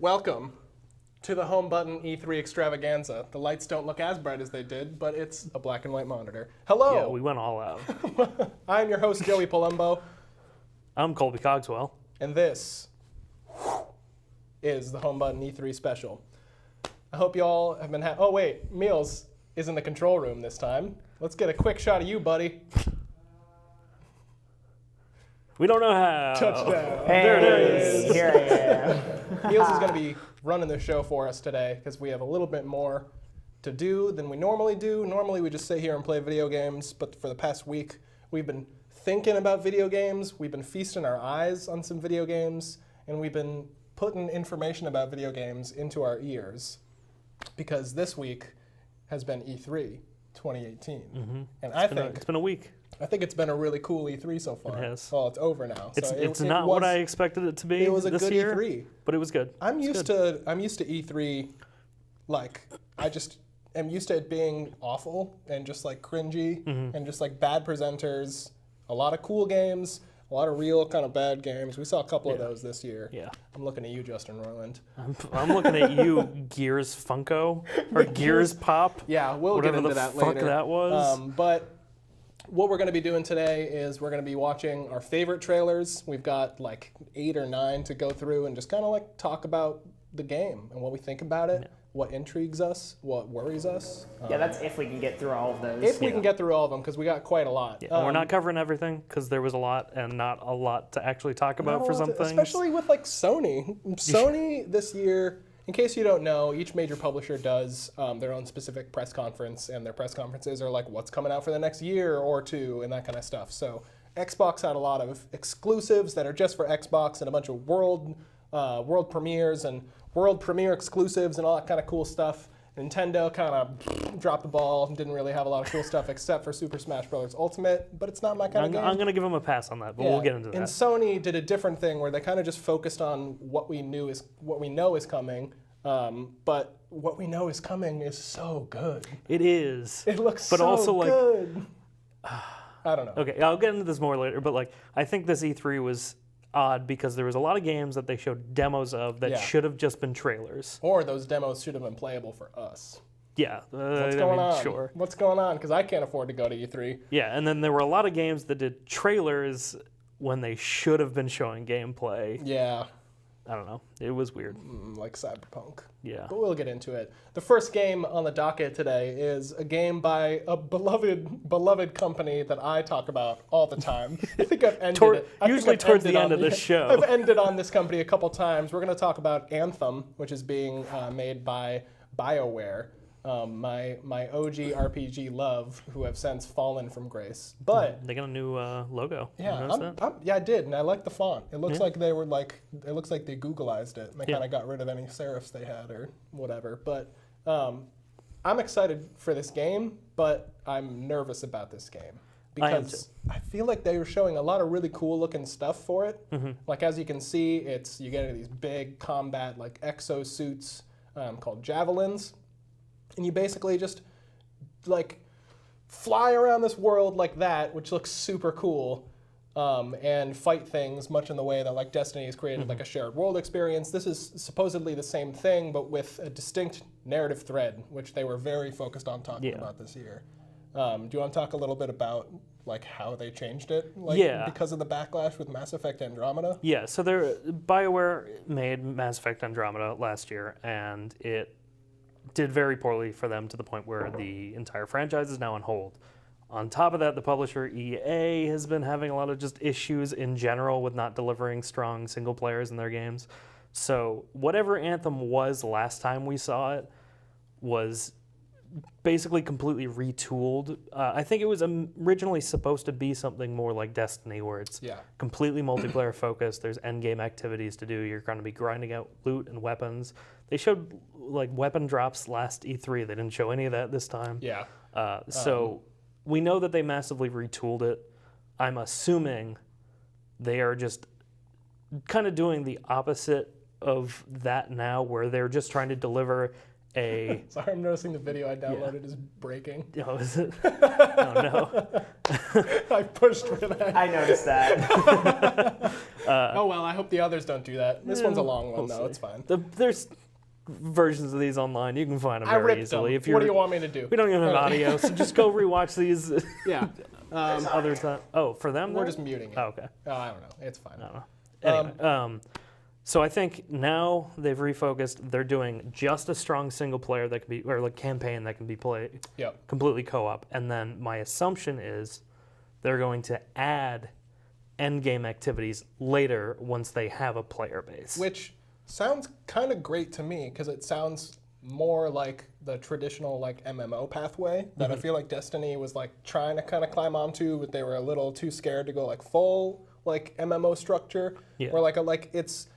Welcome to the home button E3 Extravaganza. The lights don't look as bright as they did, but it's a black and white monitor. Hello! Yeah, we went all out. I'm your host, Joey Palumbo, I'm Colby Cogswell. and this is the home button E3 special. I hope you all have been oh wait, Meals is in the control room this time. Let's get a quick shot of you, buddy. We don't know how. Touchdown. Hey, There it is. Here I am. Meals is going to be running the show for us today because we have a little bit more to do than we normally do. Normally we just sit here and play video games, but for the past week we've been thinking about video games, we've been feasting our eyes on some video games, and we've been putting information about video games into our ears because this week has been E3 2018. Mm-hmm. And It's been a week. I think it's been a really cool E3 so far. It has. Well, it's over now. It's not what I expected it to be. It was a this good year, E3. but it was good. I'm used to E3, like I just am used to it being awful and just like cringy and just like bad presenters, a lot of cool games, a lot of real kind of bad games. We saw a couple of those this year. Yeah. I'm looking at you, Justin Roiland. I'm looking at you, Gears Funko or Gears Pop. Yeah, we'll whatever get into the that fuck later. that was. But what we're going to be doing today is we're going to be watching our favorite trailers. We've got like 8 or 9 to go through and just kind of like talk about the game and what we think about it, what intrigues us, what worries us. Yeah, that's if we can get through all of those. If we can get through all of them, because we got quite a lot. Yeah, we're not covering everything because there was a lot and not a lot to actually talk about for some things. Especially with like Sony. Sony this year, in case you don't know, each major publisher does their own specific press conference, and their press conferences are like what's coming out for the next year or two and that kind of stuff. So Xbox had a lot of exclusives that are just for Xbox and a bunch of world premieres and world premiere exclusives and all that kind of cool stuff. Nintendo kind of dropped the ball and didn't really have a lot of cool stuff except for Super Smash Bros. Ultimate, but it's not my kind of game. I'm going to give them a pass on that, but we'll get into that. And Sony did a different thing where they kind of just focused on what we know is coming, but what we know is coming is so good. It is. It looks but so also, good. I don't know. Okay, I'll get into this more later, but like I think this E3 was odd because there was a lot of games that they showed demos of that should have just been trailers. Or those demos should have been playable for us. Yeah. What's going on? Sure. What's going on? Because I can't afford to go to E3. Yeah, and then there were a lot of games that did trailers when they should have been showing gameplay. Yeah. I don't know. It was weird. Like Cyberpunk. Yeah. But we'll get into it. The first game on the docket today is a game by a beloved company that I talk about all the time. I think I've ended it. Usually towards the end of this show. I've ended on this company a couple times. We're going to talk about Anthem, which is being made by BioWare, my OG RPG love, who have since fallen from grace. But they got a new logo. yeah, I did, and I like the font. It looks like they were it looks like they Googleized it. And they kind of got rid of any serifs they had or whatever. But I'm excited for this game, but I'm nervous about this game because I feel like they were showing a lot of really cool looking stuff for it. Like as you can see, you get these big combat like exosuits called javelins. And you basically just like fly around this world like that, which looks super cool, and fight things much in the way that like Destiny has created like a shared world experience. This is supposedly the same thing, but with a distinct narrative thread, which they were very focused on talking about this year. Do you want to talk a little bit about like how they changed it, because of the backlash with Mass Effect Andromeda? Yeah, so BioWare made Mass Effect Andromeda last year, and it did very poorly for them to the point where the entire franchise is now on hold. On top of that, the publisher EA has been having a lot of just issues in general with not delivering strong single players in their games. So whatever Anthem was last time we saw it was basically completely retooled. I think it was originally supposed to be something more like Destiny, where it's completely multiplayer focused. There's endgame activities to do. You're going to be grinding out loot and weapons. They showed like weapon drops last E3. They didn't show any of that this time. Yeah. So we know that they massively retooled it. I'm assuming they are just kind of doing the opposite of that now, where they're just trying to deliver a... Sorry, I'm noticing the video I downloaded is breaking. Oh, is it? Oh, no. I pushed for that. I noticed that. Oh, well, hope the others don't do that. This one's a long one, we'll though. see. It's fine. There's versions of these online. You can find them I very ripped easily. them. What do you want me to do? We don't even have audio, so just go rewatch these. Yeah. Other time. Oh, for them? We're then? just muting it. Oh, okay. I don't know. It's fine. I don't know. Anyway, so I think now they've refocused. They're doing just a strong single player that can be, or like campaign that can be played Yep. completely co-op. And then my assumption is they're going to add end game activities later once they have a player base. Which sounds kind of great to me because it sounds more like the traditional like MMO pathway that I feel like Destiny was like trying to kind of climb onto, but they were a little too scared to go like full like MMO structure. Yeah. Or like it's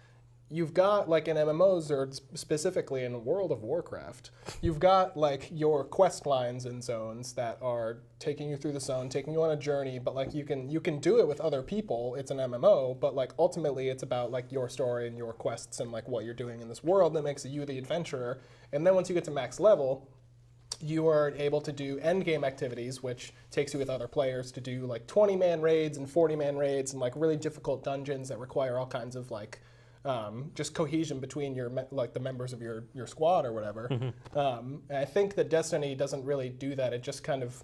you've got like in MMOs or specifically in World of Warcraft, you've got like your quest lines and zones that are taking you through the zone, taking you on a journey, but like you can do it with other people. It's an MMO, but like ultimately it's about like your story and your quests and like what you're doing in this world that makes you the adventurer. And then once you get to max level, you are able to do end game activities, which takes you with other players to do like 20-man raids and 40-man raids and like really difficult dungeons that require all kinds of like just cohesion between your like the members of your squad or whatever. And I think that Destiny doesn't really do that. It just kind of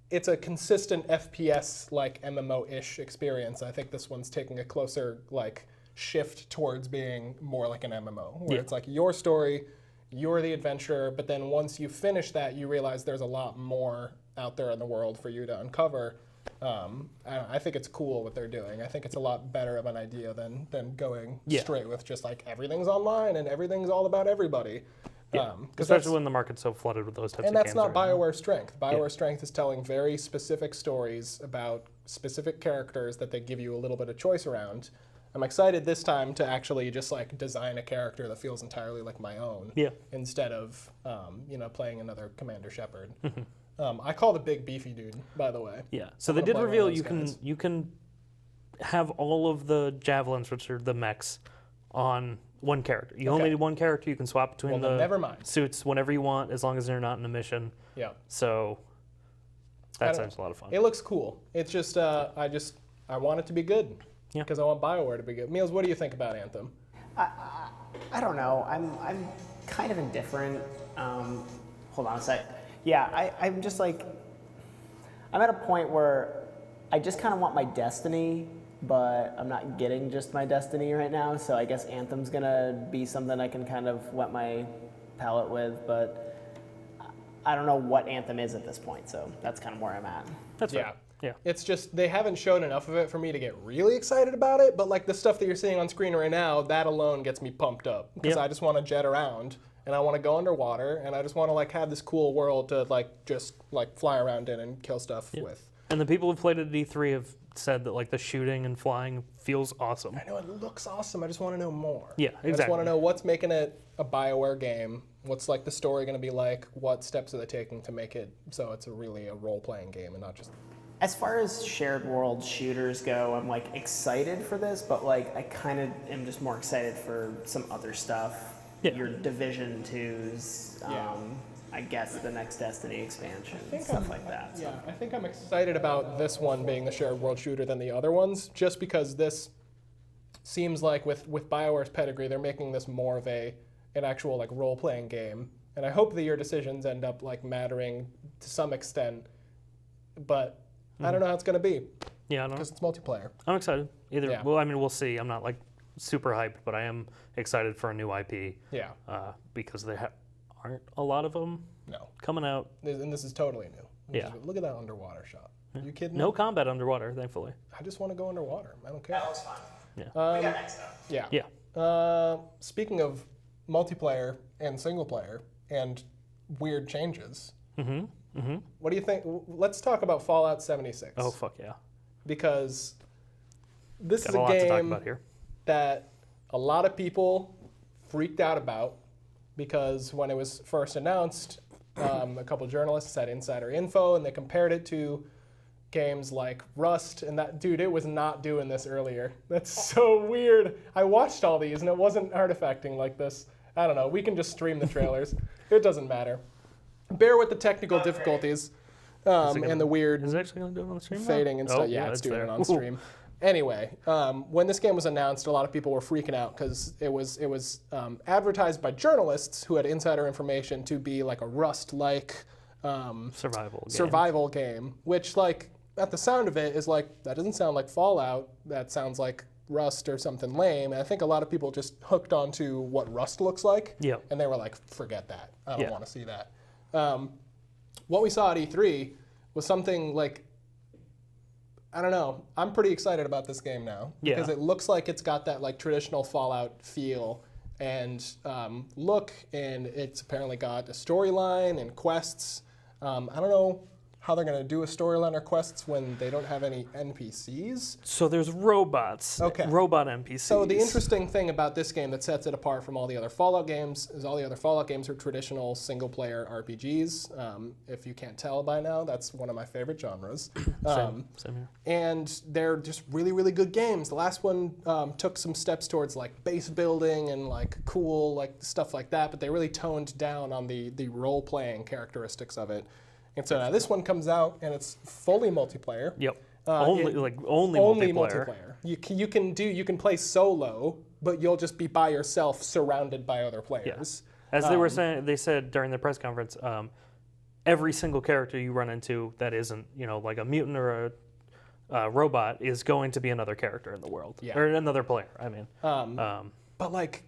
it's a consistent FPS like MMO-ish experience. I think this one's taking a closer like shift towards being more like an MMO, where it's like your story, you're the adventurer, but then once you finish that, you realize there's a lot more out there in the world for you to uncover. I think it's cool what they're doing. I think it's a lot better of an idea than going straight with just like everything's online and everything's all about everybody. Especially when the market's so flooded with those types of games. And that's not right now. BioWare's strength. BioWare's strength is telling very specific stories about specific characters that they give you a little bit of choice around. I'm excited this time to actually just like design a character that feels entirely like my own instead of playing another Commander Shepard. I call the big beefy dude, by the way. Yeah. So they did reveal you can have all of the javelins, which are the mechs, on one character. You only need one character. You can swap between the never mind. suits whenever you want, as long as they're not in a mission. Yeah. So that sounds a lot of fun. It looks cool. It's just I want it to be good. Yeah. Because I want BioWare to be good. Meals, what do you think about Anthem? I don't know. I'm kind of indifferent. Hold on a sec. Yeah, I'm just like, I'm at a point where I just kind of want my Destiny, but I'm not getting just my Destiny right now. So I guess Anthem's gonna be something I can kind of wet my palate with, but I don't know what Anthem is at this point. So that's kind of where I'm at. That's fair. Yeah. It's just they haven't shown enough of it for me to get really excited about it, but like the stuff that you're seeing on screen right now, that alone gets me pumped up because I just want to jet around and I want to go underwater and I just want to like have this cool world to like just like fly around in and kill stuff with. And the people who've played at E3 have said that like the shooting and flying feels awesome. I know it looks awesome. I just want to know more. Yeah, exactly. I just want to know what's making it a BioWare game. What's like the story going to be like? What steps are they taking to make it so it's really a role-playing game and not just... As far as shared world shooters go, I'm like excited for this, but like I kind of am just more excited for some other stuff. Yeah. Your Division 2s, I guess the next Destiny expansion, stuff like that. So. Yeah, I think I'm excited about this one being the shared world shooter than the other ones, just because this seems like with BioWare's pedigree, they're making this more of an actual like role-playing game. And I hope that your decisions end up like mattering to some extent, but I don't know how it's going to be. Yeah, I don't know. Because it's multiplayer. I'm excited. Yeah. Well, I mean, we'll see. I'm not like super hyped, but I am excited for a new IP. Yeah. Because there aren't a lot of them coming out. And this is totally new. Yeah. Look at that underwater shot. Are you kidding No me? combat underwater, thankfully. I just want to go underwater. I don't care. That was fun. Yeah. We got next up. Yeah. Yeah. Speaking of multiplayer and single player and weird changes, what do you think? Let's talk about Fallout 76. Oh, fuck yeah. Because this Got is a a lot to talk game about here. that a lot of people freaked out about because when it was first announced, a couple journalists had insider info and they compared it to games like Rust, and that, dude, it was not doing this earlier. That's so weird. I watched all these and it wasn't artifacting like this. I don't know. We can just stream the trailers. It doesn't matter. Bear with the technical difficulties and the weird Is it actually going to do it on the stream? fading and stuff. Oh, Yeah, it's doing there. it on stream. Anyway, when this game was announced, a lot of people were freaking out because it was advertised by journalists who had insider information to be like a Rust-like survival game, which like at the sound of it is like, that doesn't sound like Fallout. That sounds like Rust or something lame. And I think a lot of people just hooked onto what Rust looks like. Yeah. And they were like, forget that. I don't Yeah. want to see that. What we saw at E3 was something like, I don't know. I'm pretty excited about this game now because it looks like it's got that like traditional Fallout feel and look, and it's apparently got a storyline and quests. I don't know how they're going to do a storyline or quests when they don't have any NPCs. So there's robots, robot NPCs. So the interesting thing about this game that sets it apart from all the other Fallout games is all the other Fallout games are traditional single-player RPGs. If you can't tell by now, that's one of my favorite genres. Same here. And they're just really, really good games. The last one took some steps towards like base building and like cool like stuff like that, but they really toned down on the role-playing characteristics of it. And so now this one comes out and it's fully multiplayer. Yep. Only multiplayer. You can play solo, but you'll just be by yourself, surrounded by other players. Yeah. As they were saying, they said during the press conference, every single character you run into that isn't, like a mutant or a robot is going to be another character in the world, or another player. I mean, but like,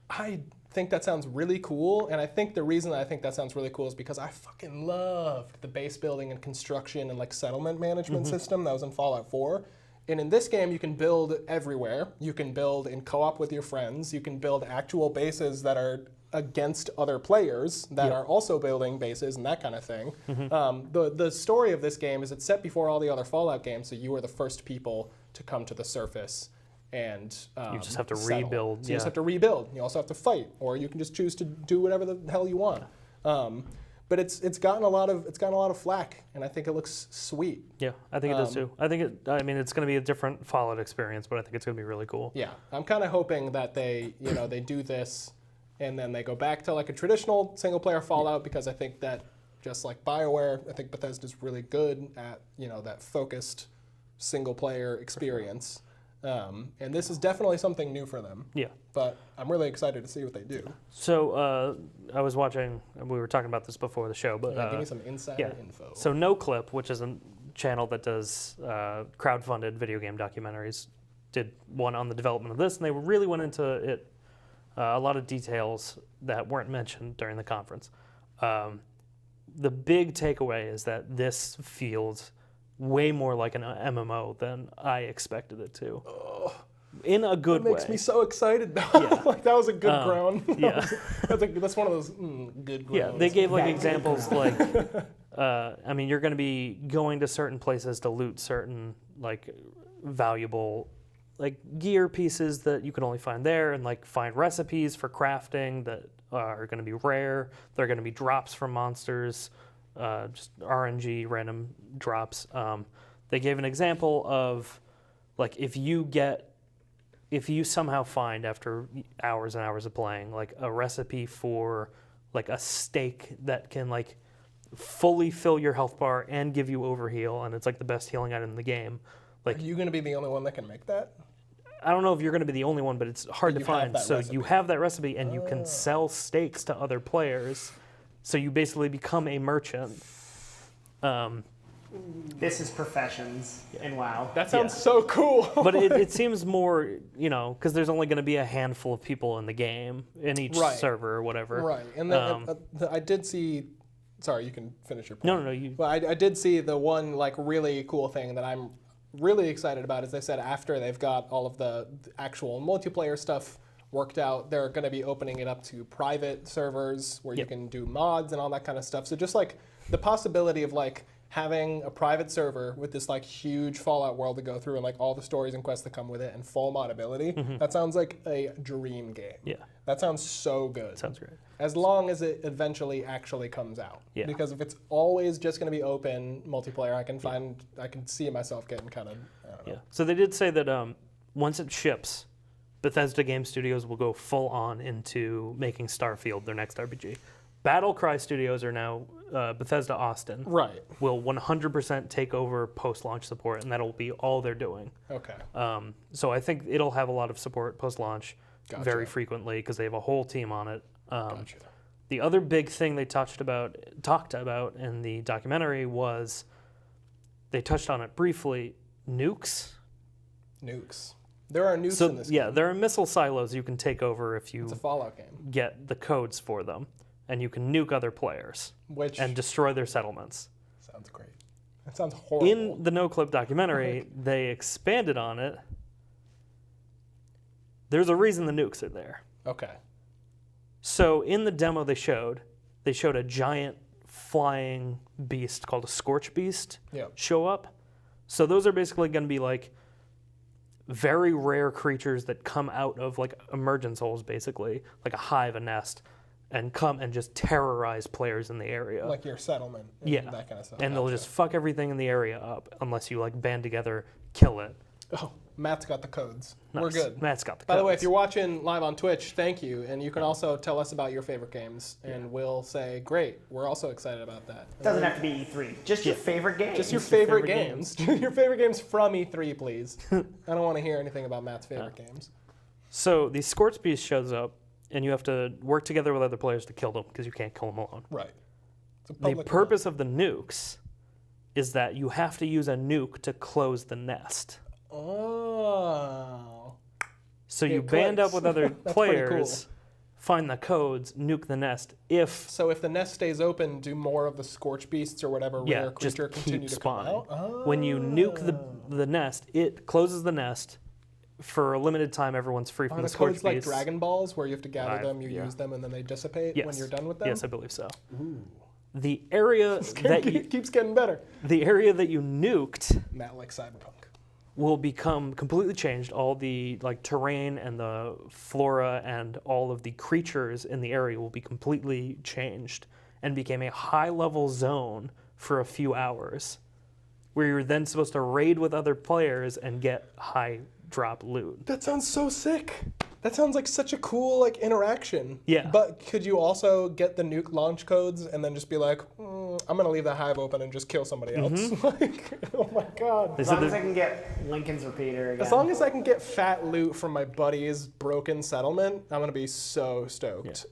I think that sounds really cool, and I think the reason that I think that sounds really cool is because I fucking loved the base building and construction and like settlement management system that was in Fallout 4. And in this game, you can build everywhere. You can build in co-op with your friends. You can build actual bases that are against other players that are also building bases and that kind of thing. The story of this game is it's set before all the other Fallout games, so you are the first people to come to the surface. And you just have to settle. rebuild. So you just have to rebuild. You also have to fight, or you can just choose to do whatever the hell you want. But it's gotten a lot of flack, and I think it looks sweet. Yeah, I think it does too. I think it's going to be a different Fallout experience, but I think it's going to be really cool. Yeah, I'm kind of hoping that they they do this, and then they go back to like a traditional single player Fallout, because I think that just like BioWare, I think Bethesda's really good at that focused single player experience. And this is definitely something new for them. Yeah. But I'm really excited to see what they do. So I was watching, we were talking about this before the show, but give me some insider info. So NoClip, which is a channel that does crowdfunded video game documentaries, did one on the development of this, and they really went into it, a lot of details that weren't mentioned during the conference. The big takeaway is that this feels way more like an MMO than I expected it to. In a good way. It makes me so excited though. Yeah. Like that was a good groan. Yeah. that's one of those good groans. Yeah, they gave like examples like, you're going to be going to certain places to loot certain like valuable like gear pieces that you can only find there, and like find recipes for crafting that are going to be rare. They're going to be drops from monsters. Just RNG random drops. They gave an example of like if you somehow find after hours and hours of playing like a recipe for like a steak that can like fully fill your health bar and give you overheal, and it's like the best healing item in the game. Like, are you going to be the only one that can make that? I don't know if you're going to be the only one, but it's hard to find. So you have that recipe, and you can sell steaks to other players. So you basically become a merchant. This is professions in WoW. That sounds so cool. But it seems more, because there's only going to be a handful of people in the game, in each server or whatever. Right. And I did see, sorry, you can finish your point. No, you. Well, I did see the one like really cool thing that I'm really excited about is they said after they've got all of the actual multiplayer stuff worked out, they're going to be opening it up to private servers where you can do mods and all that kind of stuff. So just like the possibility of like having a private server with this like huge Fallout world to go through and like all the stories and quests that come with it and full modability, that sounds like a dream game. Yeah. That sounds so good. Sounds great. As long as it eventually actually comes out. Yeah. Because if it's always just going to be open multiplayer, I can see myself getting kind of, I don't know. Yeah. So they did say that once it ships, Bethesda Game Studios will go full on into making Starfield their next RPG. Battle Cry Studios are now Bethesda Austin. Right. Will 100% take over post-launch support, and that'll be all they're doing. Okay. So I think it'll have a lot of support post-launch very Gotcha. frequently because they have a whole team on it. Gotcha. The other big thing they talked about in the documentary was they touched on it briefly. Nukes. Nukes. There are nukes So in this yeah, game. there are missile silos you can take over if you It's a Fallout game. get the codes for them, and you can nuke other players Which and destroy their settlements. sounds great. That sounds horrible. In the No Clip documentary, they expanded on it. There's a reason the nukes are there. Okay. So in the demo they showed a giant flying beast called a Scorch Beast Yep. show up. So those are basically going to be like very rare creatures that come out of like emergence holes, basically, like a hive, a nest, and come and just terrorize players in the area. Like your settlement. And Yeah. That kind of stuff. And they'll Gotcha. just fuck everything in the area up unless you like band together, kill it. Oh, Matt's got the codes. Nice. We're good. Matt's got the By the way, if codes. you're watching live on Twitch, thank you. And you can also tell us about your favorite games, and we'll say, great, we're also excited about that. Doesn't have to be E3. Just your favorite game. Just your favorite favorite games. Your favorite games from E3, please. I don't want to hear anything about Matt's favorite games. So the Scorch Beast shows up, and you have to work together with other players to kill them because you can't kill them alone. Right. It's a The public purpose of the nukes is that you have to use a nuke to close the nest. Oh. So you It band up clicks. with other That's pretty players, find the codes, nuke the nest. If So if the nest stays open, do more of the Scorch Beasts or whatever yeah, rare just creature continue keep to come spawning. out? Oh. When you nuke the nest, it closes the nest for a limited time. Everyone's free Are from the the Scorch codes like Beasts. Dragon Balls where you have to gather them, you yeah. use them, and then they dissipate Yes. when you're done with them? Yes, I believe so. The area that you keeps getting better. the area that you nuked Matt likes Cyberpunk. will become completely changed. All the like terrain and the flora and all of the creatures in the area will be completely changed and became a high-level zone for a few hours, where you're then supposed to raid with other players and get high drop loot. That sounds so sick. That sounds like such a cool like interaction. Yeah. But could you also get the nuke launch codes and then just be like, I'm gonna leave that hive open and just kill somebody else? Like, oh my god. They As said long as there's- I can get Lincoln's repeater again. As long as I can get fat loot from my buddy's broken settlement, I'm gonna be so stoked.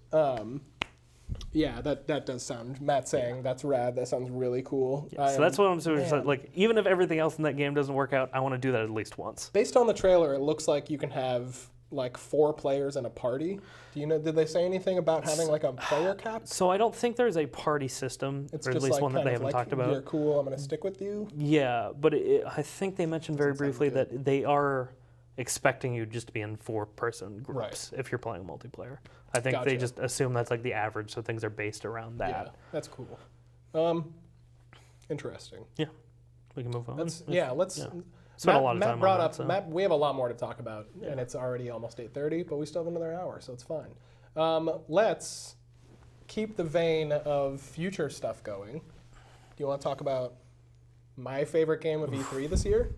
Yeah, that does sound. Matt saying that's rad. That sounds really cool. so that's what I'm saying. man. Like, even if everything else in that game doesn't work out, I want to do that at least once. Based on the trailer, it looks like you can have like 4 players in a party. Do you know? Did they say anything about having like a player cap? So I don't think there's a party system, It's or at just least like one that kind they of haven't like, talked about. You're cool. I'm gonna stick with you. Yeah, but I think they mentioned very Doesn't sound briefly good. that they are expecting you just to be in 4-person groups if you're playing multiplayer. I think they Gotcha. just assume that's like the average, so things are based around Yeah, that. that's cool. Interesting. Yeah, we can move on. Let's let's. yeah. Spent a lot of Matt time brought on up. that, so. Matt, we have a lot more to talk about, and it's already almost 8:30, but we still have another hour, so it's fine. Let's keep the vein of future stuff going. Do you want to talk about my favorite game of E3 this year?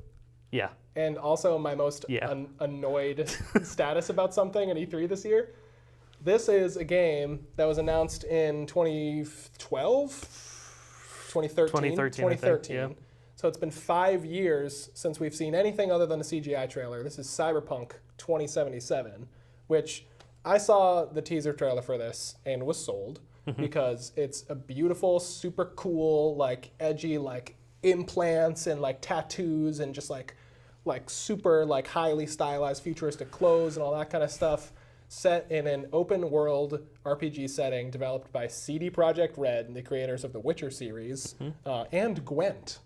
Yeah. And also my most Yeah. annoyed status about something in E3 this year. This is a game that was announced in 2012, 2013, 2013, I think, yeah. So it's been 5 years since we've seen anything other than a CGI trailer. This is Cyberpunk 2077, which I saw the teaser trailer for this and was sold because it's a beautiful, super cool, like edgy, like implants and like tattoos and just like super like highly stylized futuristic clothes and all that kind of stuff, set in an open world RPG setting developed by CD Projekt Red, the creators of the Witcher series, and Gwent,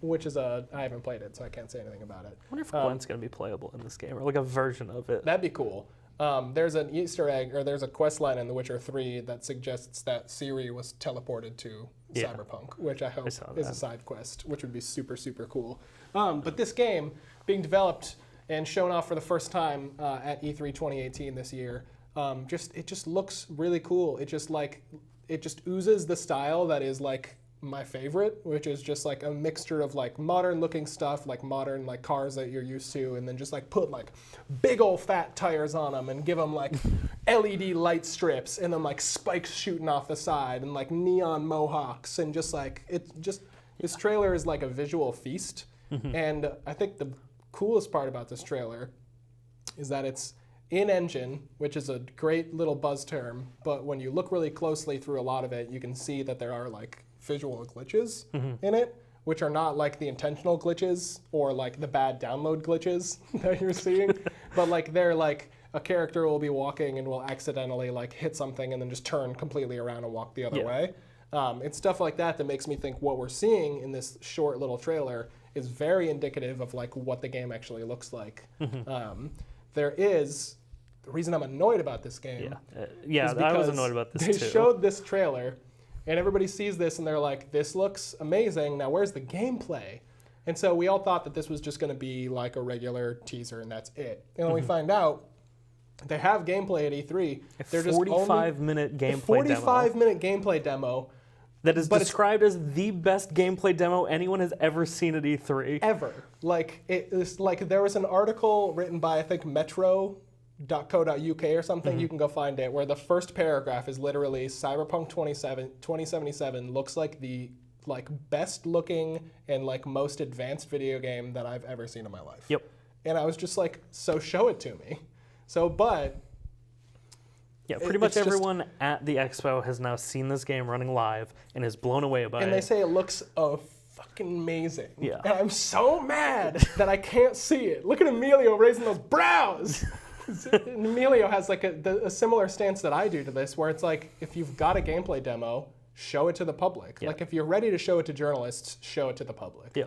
which is I haven't played it, so I can't say anything about it. I wonder if Gwent's going to be playable in this game, or like a version of it. That'd be cool. There's an Easter egg, or there's a quest line in The Witcher 3 that suggests that Ciri was teleported to Yeah. Cyberpunk, which I hope saw is a that. side quest, which would be super, super cool. But this game, being developed and shown off for the first time at E3 2018 this year, it just looks really cool. It just oozes the style that is like my favorite, which is just like a mixture of like modern looking stuff, like modern like cars that you're used to, and then just like put like big old fat tires on them and give them like LED light strips and then like spikes shooting off the side and like neon mohawks and just like this trailer is like a visual feast. And I think the coolest part about this trailer is that it's in engine, which is a great little buzz term, but when you look really closely through a lot of it, you can see that there are like visual glitches in it, which are not like the intentional glitches or like the bad download glitches that you're seeing, but like they're like a character will be walking and will accidentally like hit something and then just turn completely around and walk the other way. It's stuff like that makes me think what we're seeing in this short little trailer is very indicative of like what the game actually looks like. The reason I'm annoyed about this game is I was annoyed about this they too. showed this trailer and everybody sees this and they're like, this looks amazing, now where's the gameplay? And so we all thought that this was just gonna be like a regular teaser and that's it. And then we find out they have gameplay at E3. They're just 45-minute gameplay demo. 45-minute gameplay demo. That is described as the best gameplay demo anyone has ever seen at E3. Ever. Like, it's like there was an article written by, I think, metro.co.uk or something, you can go find it, where the first paragraph is literally Cyberpunk 2077 looks like the best looking and like most advanced video game that I've ever seen in my life. Yep. And I was just like, so show it to me. So, but... Yeah, pretty much everyone at the expo has now seen this game running live and is blown away by it. And they say it looks fucking amazing. Yeah. And I'm so mad that I can't see it. Look at Emilio raising those brows. And Emilio has like a similar stance that I do to this, where it's like, if you've got a gameplay demo, show it to the public. Yeah. Like if you're ready to show it to journalists, show it to the public. Yeah.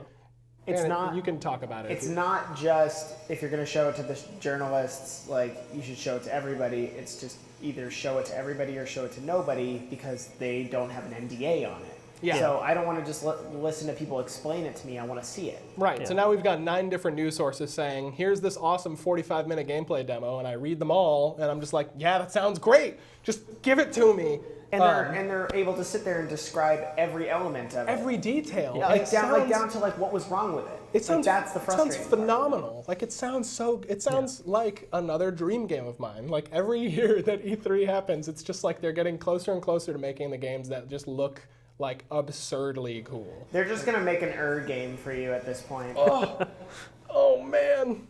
It's And not. You can talk about it. It's not just if you're going to show it to the journalists, like you should show it to everybody. It's just either show it to everybody or show it to nobody because they don't have an NDA on it. Yeah. So I don't want to just listen to people explain it to me. I want to see it. Right. Yeah. So now we've got 9 different news sources saying, here's this awesome 45-minute gameplay demo, and I read them all, and I'm just like, yeah, that sounds great. Just give it to me. And they're able to sit there and describe every element of it. Every detail. Yeah, And like down to like what was wrong with it. It sounds, that's the frustrating sounds part. phenomenal. Like it sounds like another dream game of mine. Like every year that E3 happens, it's just like they're getting closer and closer to making the games that just look like absurdly cool. They're just gonna make an game for you at this point. Oh man.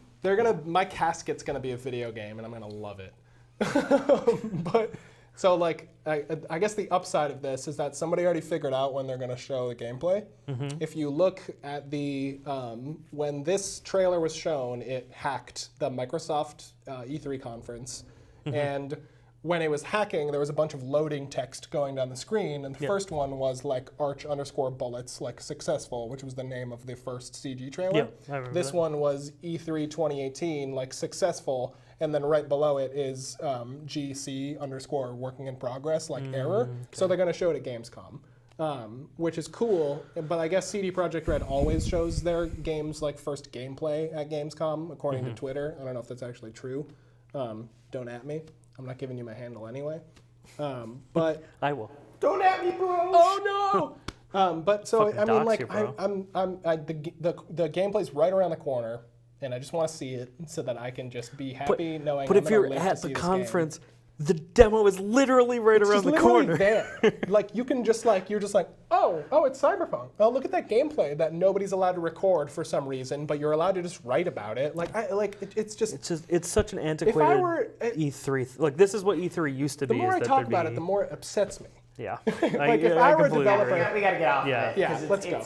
My casket's gonna be a video game and I'm gonna love it. But so like I guess the upside of this is that somebody already figured out when they're gonna show the gameplay. If you look at the when this trailer was shown, it hacked the Microsoft E3 conference, and when it was hacking, there was a bunch of loading text going down the screen, and the first one was like arch_bullets, like successful, which was the name of the first CG trailer. Yeah, I remember This that. one was E3 2018, like successful, and then right below it is GC_ working in progress, like error. So they're going to show it at Gamescom, which is cool. But I guess CD Projekt Red always shows their games like first gameplay at Gamescom, according to Twitter. I don't know if that's actually true. Don't at me. I'm not giving you my handle anyway. But I will. Don't at me, bro. oh no! But so Fucking I mean, dox like you, bro. the gameplay's right around the corner, and I just want to see it so that I can just be happy knowing. But I'm if gonna you're live to at see the this conference, the demo is literally right game. around It's the literally corner. there. Like you can just like you're just like oh it's Cyberpunk. Oh look at that gameplay that nobody's allowed to record for some reason, but you're allowed to just write about it. Like It's such an antiquated were- E3. Like this is what E3 used to the be. more is I that talk there'd about be- it, the more it upsets me. Yeah. Like, if I were a completely developer- agree. We gotta get off Yeah. of it. Yeah, 'cause let's go.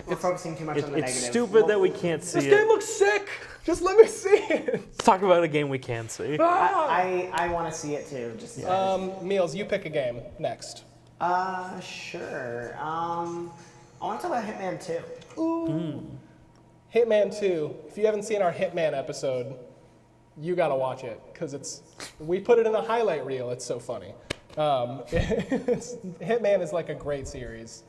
We're focusing too much on the It's negative. stupid that we can't see This game it. looks sick. Just let me see it. Let's talk about a game we can see. I want to see it too. Just Meals, you pick a game next. sure. I want to talk about Hitman 2. Ooh. Hitman 2. If you haven't seen our Hitman episode, you gotta watch it because we put it in a highlight reel. It's so funny. Hitman is like a great series,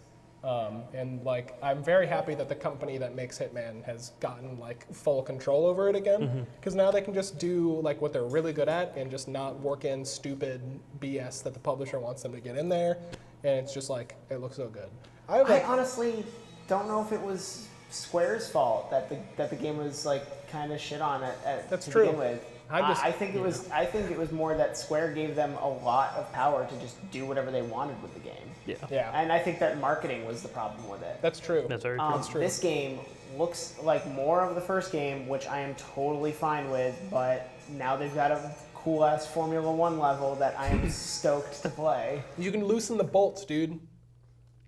and like I'm very happy that the company that makes Hitman has gotten like full control over it again, because now they can just do like what they're really good at and just not work in stupid BS that the publisher wants them to get in there, and it's just like it looks so good. I honestly don't know if it was Square's fault that the game was like kind of shit on That's to true. begin with. I think it was more that Square gave them a lot of power to just do whatever they wanted with the game. Yeah. And I think that marketing was the problem with it. That's true. That's very true. That's true. This game looks like more of the first game, which I am totally fine with, but now they've got a cool ass Formula 1 level that I am stoked to play. You can loosen the bolts, dude.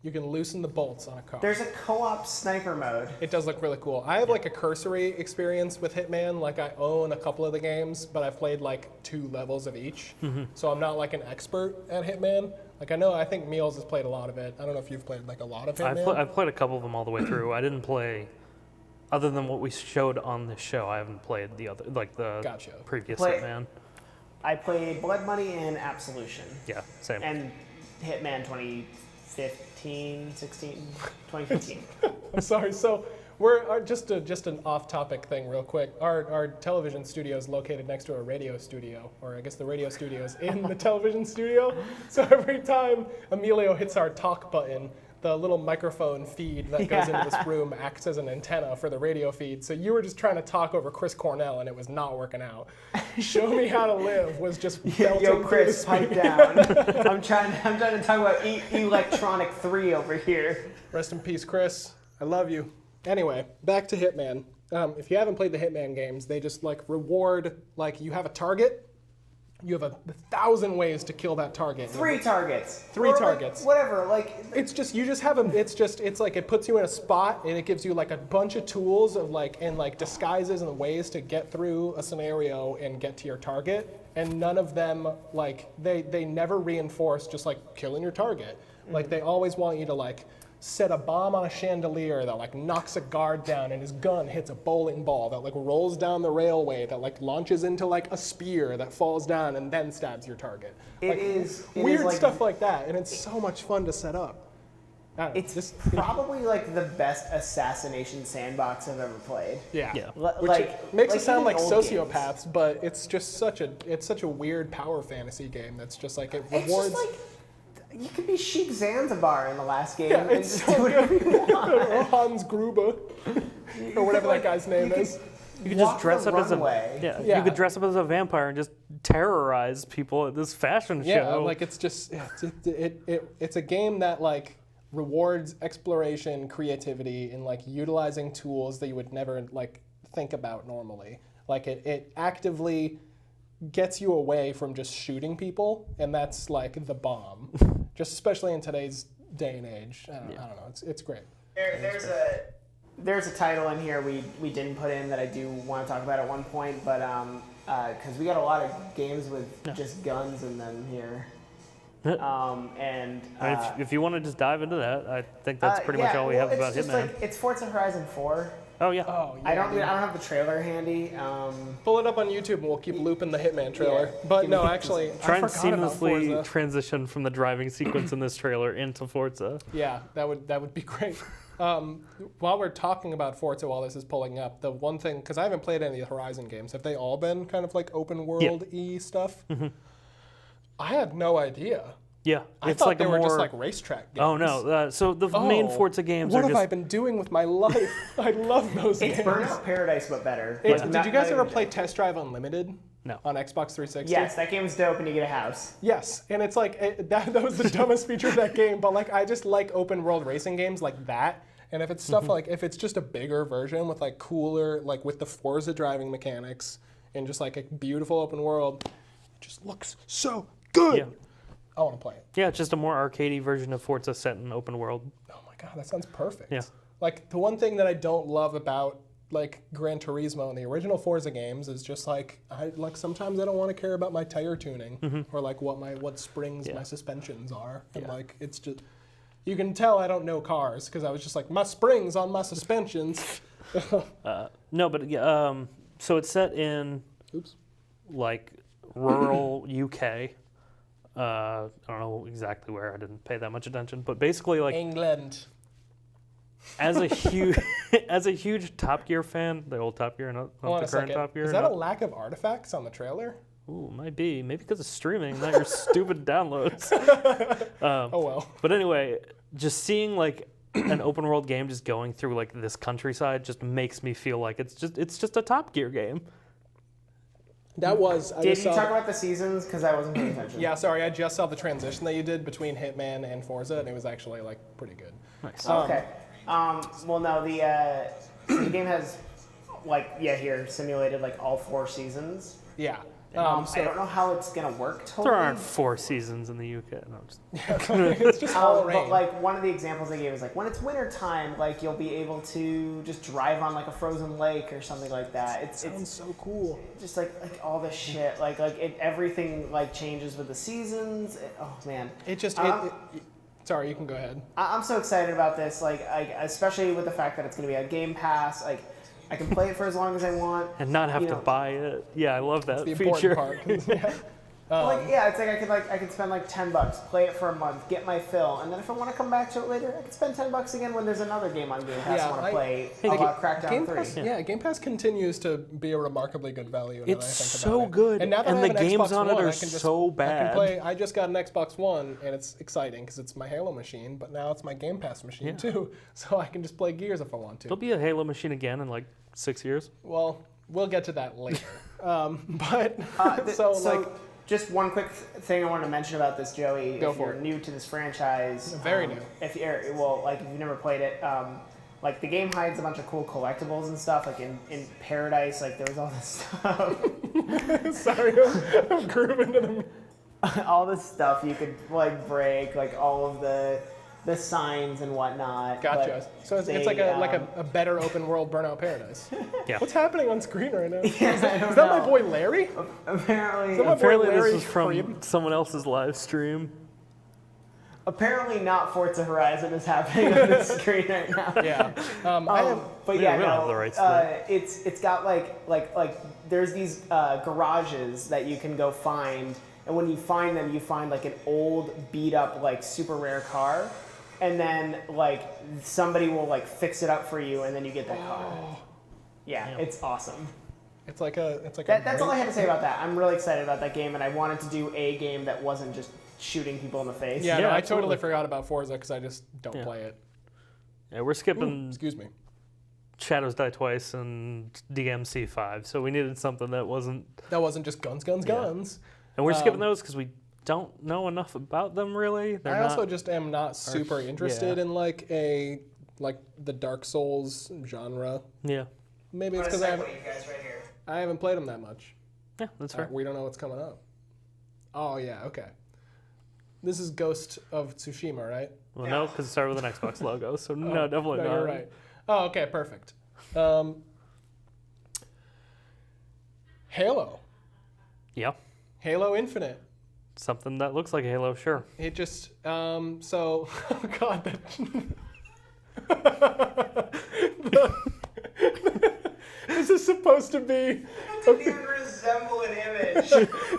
You can loosen the bolts on a car. There's a co-op sniper mode. It does look really cool. I have like a cursory experience with Hitman. Like I own a couple of the games, but I've played like 2 levels of each. So I'm not like an expert at Hitman. Like I think Meals has played a lot of it. I don't know if you've played like a lot of Hitman. I've played a couple of them all the way through. I didn't play, other than what we showed on this show, I haven't played the other, like the Gotcha. previous Play- Hitman. I played Blood Money and Absolution. Yeah, same. And Hitman 2015, 16, 2015. I'm sorry. So we're just an off-topic thing, real quick. Our television studio is located next to a radio studio, or I guess the radio studio is in the television studio. So every time Emilio hits our talk button, the little microphone feed that goes into this room acts as an antenna for the radio feed. So you were just trying to talk over Chris Cornell, and it was not working out. Show Me How to Live was just belting Yo, Chris, through the pipe down. I'm trying to talk about Electronic 3 over here. Rest in peace, Chris. I love you. Anyway, back to Hitman. If you haven't played the Hitman games, they just like reward, like you have a target. You have 1,000 ways to kill that target. 3 targets. 3 Or, targets. Like, whatever. Like It's just you just have it's like it puts you in a spot and it gives you like a bunch of tools of like and like disguises and ways to get through a scenario and get to your target. And none of them like they never reinforce just like killing your target. Like they always want you to like set a bomb on a chandelier that like knocks a guard down, and his gun hits a bowling ball that like rolls down the railway that like launches into like a spear that falls down and then stabs your target. It is Weird like, stuff like that, and it's so much fun to set up. I don't know, It's probably like the best assassination sandbox I've ever played. yeah. Yeah. Which Like makes it sound even like old games. sociopaths, but it's just such a weird power fantasy game that's just like it It's rewards. just like you could be Sheik Zanzibar in the last game Yeah, and it's just so do whatever good. you want. Or Hans Gruber, or whatever that guy's name is. You could just dress the up as a runway. You could dress up as a vampire and just terrorize people at this fashion Yeah, show. like it's just it's a game that like rewards exploration, creativity, and like utilizing tools that you would never like think about normally. Like it actively gets you away from just shooting people, and that's like the bomb. Just especially in today's day and age. I don't know. It's great. There's a title in here we didn't put in that I do want to talk about at one point, but because we got a lot of games with just guns in them here. I mean, if you want to just dive into that, I think that's pretty much all we have about it's Hitman. Like, it's Forza Horizon 4. Oh yeah. Oh, yeah. I don't have the trailer handy. Pull it up on YouTube and we'll keep looping the Hitman trailer. Yeah. But Give no, me- actually, Try I and forgot about seamlessly Forza. transition from the driving sequence in this trailer into Forza. Yeah, that would be great. While we're talking about Forza, while this is pulling up, the one thing, because I haven't played any of the Horizon games, have they all been kind of like open world-y stuff? I had no idea. Yeah, I it's thought like they a were more. just like racetrack games. Oh no! So the main Forza games What are have just. I been doing with my life? I love those It's games. Burnout Paradise, but better. Did Like, you guys not ever even- play Test Drive Unlimited? No. On Xbox 360? Yes, that game was dope, and you get a house. Yes, and it's like that was the dumbest feature of that game, but like I just like open world racing games like that. And if it's stuff like if it's just a bigger version with like cooler, like with the Forza driving mechanics and just like a beautiful open world, it just looks so good. Yeah. I want to play it. Yeah, it's just a more arcadey version of Forza set in open world. Oh my god, that sounds perfect. Yeah. Like the one thing that I don't love about like Gran Turismo and the original Forza games is just like sometimes I don't want to care about my tire tuning or like what springs my suspensions are. And like it's just you can tell I don't know cars because I was just like my springs on my suspensions. No, but so it's set in like rural UK. I don't know exactly where. I didn't pay that much attention, but basically, like England. as a huge Top Gear fan, the old Top Gear, not Hold on the a current second. Top Gear. Is that a lack of artifacts on the trailer? Ooh, might be. Maybe because of streaming, not your stupid downloads. Oh well. But anyway, just seeing like an open world game just going through like this countryside just makes me feel like it's just a Top Gear game. That was. Did you talk about the seasons? Because I wasn't paying attention. Yeah, sorry, I just saw the transition that you did between Hitman and Forza, and it was actually like pretty good. Nice. Okay. Well, no, the game has here simulated like all 4 seasons. Yeah. I don't know how it's gonna work totally. There aren't 4 seasons in the UK. No, It's just all rain. But like one of the examples they gave is like when it's winter time, like you'll be able to just drive on like a frozen lake or something like that. It sounds so cool. Just like all this shit, everything like changes with the seasons. Oh man. Sorry, you can go ahead. I'm so excited about this, especially with the fact that it's gonna be a Game Pass. I can play it for as long as I want. And not have to buy it. Yeah, I love that That's the feature. important part. It's like I could spend like $10, play it for a month, get my fill, and then if I want to come back to it later, I can spend $10 again when there's another game on Game Pass I want to play. Crackdown Game 3. Pass, Game Pass continues to be a remarkably good value. It's so good, and now that I the have an games Xbox on it One, are I can just, so bad. I just got an Xbox One, and it's exciting because it's my Halo machine, but now it's my Game Pass machine too, so I can just play Gears if I want to. There'll be a Halo machine again in like 6 years. Well, we'll get to that later. Just one quick thing I wanted to mention about this, Joey. If you're new to this franchise, very new. If you've never played it, like the game hides a bunch of cool collectibles and stuff. Like in Paradise, like there was all this stuff. Sorry, I'm grooving to them. All this stuff you could like break, like all of the signs and whatnot. Gotcha. So it's like a better open world Burnout Paradise. Yeah. What's happening on screen right now? Yeah, is that my boy Larry? Apparently, this is from someone else's live stream. Apparently not Forza Horizon is happening on the screen right now. Yeah. It's got like there's these garages that you can go find, and when you find them, you find like an old beat up like super rare car, and then like somebody will like fix it up for you, and then you get that car. Yeah, it's awesome. It's like that's all I had to say about that. I'm really excited about that game, and I wanted to do a game that wasn't just shooting people in the face. Yeah, no, I totally forgot about Forza because I just don't play it. Yeah, we're skipping. Excuse me. Shadows Die Twice and DMC 5, so we needed something that wasn't just guns. And we're skipping those because we don't know enough about them really. I also just am not super interested in like the Dark Souls genre. Yeah. Maybe it's because I haven't played them that much. Yeah, that's fair. We don't know what's coming up. Oh yeah, okay. This is Ghost of Tsushima, right? Well, no, because it started with an Xbox logo, so no, definitely not. You're right. Oh, okay, perfect. Halo. Yeah. Halo Infinite. Something that looks like Halo, sure. It just, oh God. This is supposed to be... It didn't even resemble an image.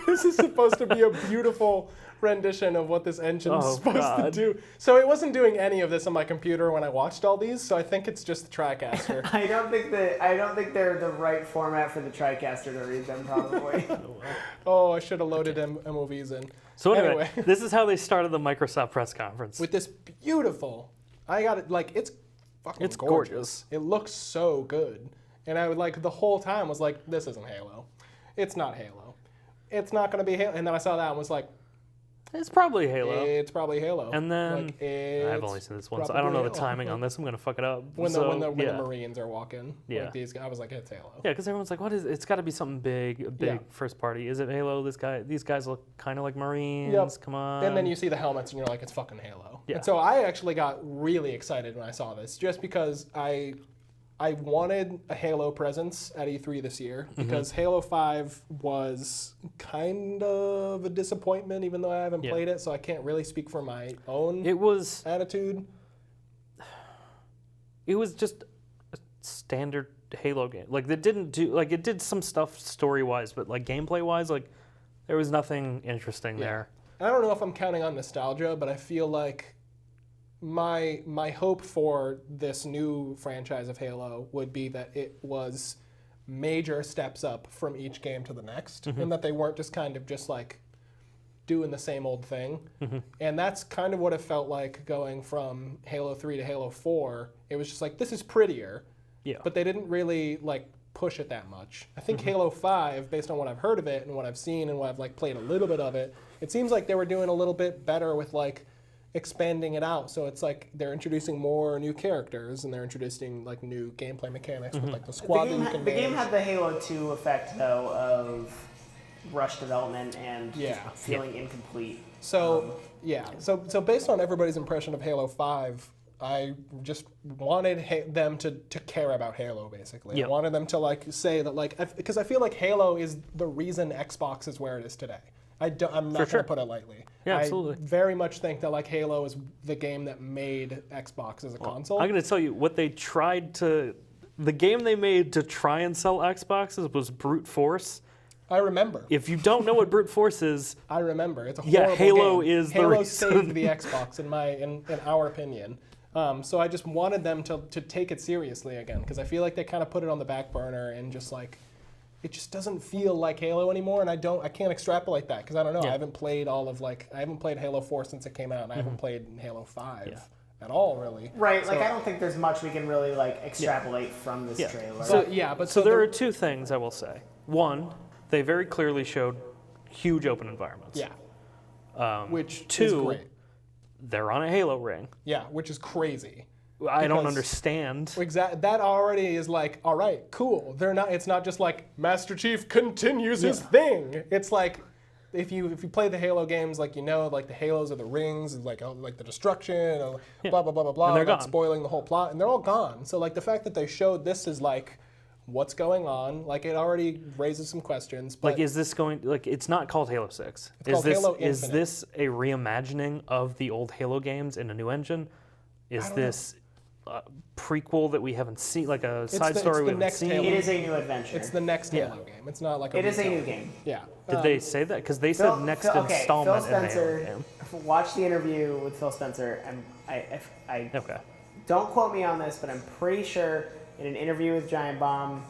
This is supposed to be a beautiful rendition of what this engine's supposed to do. So it wasn't doing any of this on my computer when I watched all these, so I think it's just the TriCaster. I don't think they're the right format for the TriCaster to read them, probably. Oh, I should have loaded MOVs in. So anyway, this is how they started the Microsoft press conference. With this beautiful, I got it, like, it's fucking gorgeous. It looks so good. And I would the whole time was like, this isn't Halo. It's not Halo. It's not going to be Halo. And then I saw that and was like, it's probably Halo. It's probably Halo. And then I've only seen this once. So I don't know the timing on this. I'm gonna fuck it up. When the Marines are walking, like these guys, I was like, it's Halo. Yeah, because everyone's like, what is? It's got to be something big, first party. Is it Halo? These guys look kind of like Marines. Yep. Come on. And then you see the helmets, and you're like, it's fucking Halo. Yeah. And so I actually got really excited when I saw this, just because I wanted a Halo presence at E3 this year, because Halo 5 was kind of a disappointment, even though I haven't played it, so I can't really speak for my own attitude. It was just a standard Halo game. Like, it did some stuff story-wise, but like gameplay-wise, like there was nothing interesting there. I don't know if I'm counting on nostalgia, but I feel like my hope for this new franchise of Halo would be that it was major steps up from each game to the next, and that they weren't just kind of just like doing the same old thing. And that's kind of what it felt like going from Halo 3 to Halo 4. It was just like, this is prettier. Yeah. But they didn't really like push it that much. I think Halo 5, based on what I've heard of it and what I've seen and what I've like played a little bit of it, it seems like they were doing a little bit better with like expanding it out. So it's like they're introducing more new characters and they're introducing like new gameplay mechanics with like the squad that you can The game manage. had the Halo 2 effect, though, of rush development and just feeling incomplete. So so based on everybody's impression of Halo 5, I just wanted them to care about Halo, basically. Yep. I wanted them to like say that like, because I feel like Halo is the reason Xbox is where it is today. I'm not going to put it lightly. Yeah, absolutely. I very much think that like Halo is the game that made Xbox as a console. I'm going to tell you what they tried to. The game they made to try and sell Xboxes was brute force. I remember. If you don't know what brute force is, I remember. It's a horrible Halo game. is the Halo reason. saved the Xbox in our opinion. So I just wanted them to take it seriously again, because I feel like they kind of put it on the back burner and just like it just doesn't feel like Halo anymore, and I can't extrapolate that because I don't know. Yeah. I haven't played I haven't played Halo 4 since it came out, and I haven't played Halo 5 at all, really. Right, So- like I don't think there's much we can really like extrapolate from this trailer. So there are two things I will say. One, they very clearly showed huge open environments. which is two, great. They're on a Halo ring. Yeah, which is crazy. I don't Because- understand. That already is like, all right, cool. It's not just like Master Chief continues his thing. It's like if you play the Halo games, like like the Halos are the rings, and like the destruction, and blah blah blah blah blah. And they're without gone. spoiling the whole plot, and they're all gone. So like the fact that they showed this is like what's going on, like it already raises some questions. But Like, is this going? Like, it's not called Halo 6. It's called Halo Is Infinite. this a reimagining of the old Halo games in a new engine? Is this a prequel that we haven't seen, like a side the- story it's we the haven't next seen? Halo. It is a new adventure. it's the next Halo game. It's not like It is a retell. new game. Yeah. Did they say that? Because they said next installment Phil in the Halo Spencer, game. watch the interview with Phil Spencer, and I Okay. don't quote me on this, but I'm pretty sure in an interview with Giant Bomb,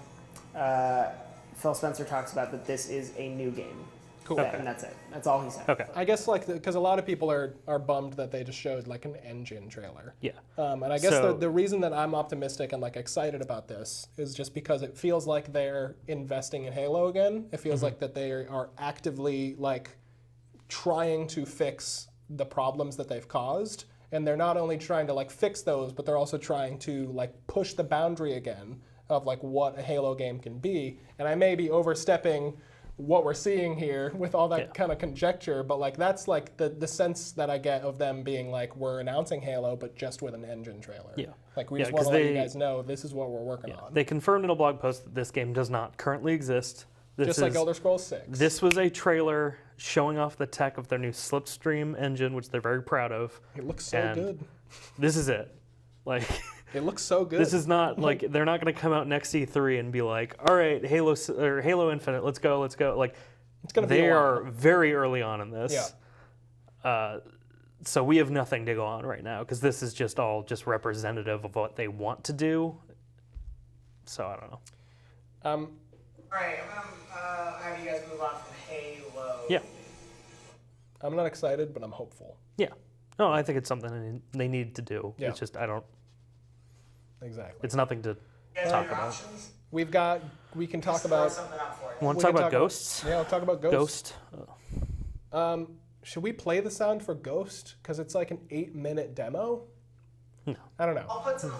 Phil Spencer talks about that this is a new game. Cool. And that's it. That's all he said. Okay. I guess like because a lot of people are bummed that they just showed like an engine trailer. Yeah. And I guess So- the reason that I'm optimistic and like excited about this is just because it feels like they're investing in Halo again. It feels like that they are actively like trying to fix the problems that they've caused, and they're not only trying to like fix those, but they're also trying to like push the boundary again of like what a Halo game can be. And I may be overstepping what we're seeing here with all that kind of conjecture, but like that's like the sense that I get of them being like, we're announcing Halo, but just with an engine trailer. Yeah. Like we Yeah, just want to 'cause let you they- guys know this is what we're working on. They confirmed in a blog post that this game does not currently exist. This Just like is- Elder Scrolls 6. This was a trailer showing off the tech of their new Slipstream engine, which they're very proud of. It looks so and good. This is it. Like, It looks so good. this is not like they're not going to come out next E3 and be like, "All right, Halo Infinite, let's go." Like, it's gonna be they a lot. are very early on in this. So we have nothing to go on right now because this is just all representative of what they want to do. So I don't know. All right, I'm gonna have you guys move on from Halo. Yeah. I'm not excited, but I'm hopeful. Yeah. No, I think it's something they need to do. Yeah. It's just Exactly. it's nothing to You guys talk have your about. options? We can talk Throw about. something out for you. Want we to talk can about Ghosts? Yeah, we'll talk about Ghost. Ghost. Should we play the sound for Ghost? Because it's like an 8-minute demo. No. I don't know. I'll put the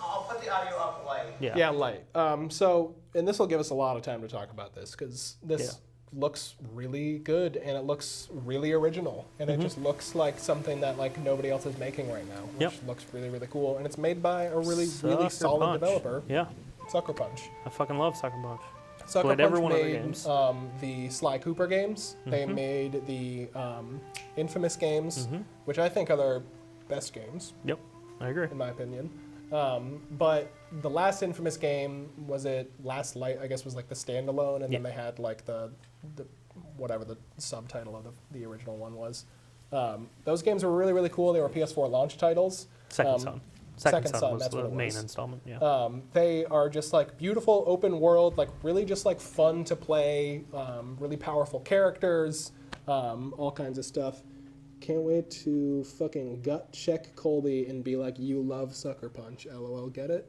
audio up light. Yeah. Yeah, light. And this will give us a lot of time to talk about this because this looks really good and it looks really original and it just looks like something that like nobody else is making right now, which Yep. looks really really cool. And it's made by a really Sucker solid Punch. developer, Yeah. Sucker Punch. I fucking love Sucker Punch. Sucker Played Punch every one of their made games. the Sly Cooper games. They made the Infamous games, which I think are their best games. Yep. I agree. In my opinion. But the last Infamous game, was it Last Light, I guess was like the standalone, and then they had like the whatever the subtitle of the original one was. Those games were really, really cool. They were PS4 launch titles. Second Son. Second Son Son, was that's the what it main was. installment. Yeah. They are just like beautiful open world, like really just like fun to play, really powerful characters, all kinds of stuff. Can't wait to fucking gut check Colby and be like, you love Sucker Punch. LOL, get it?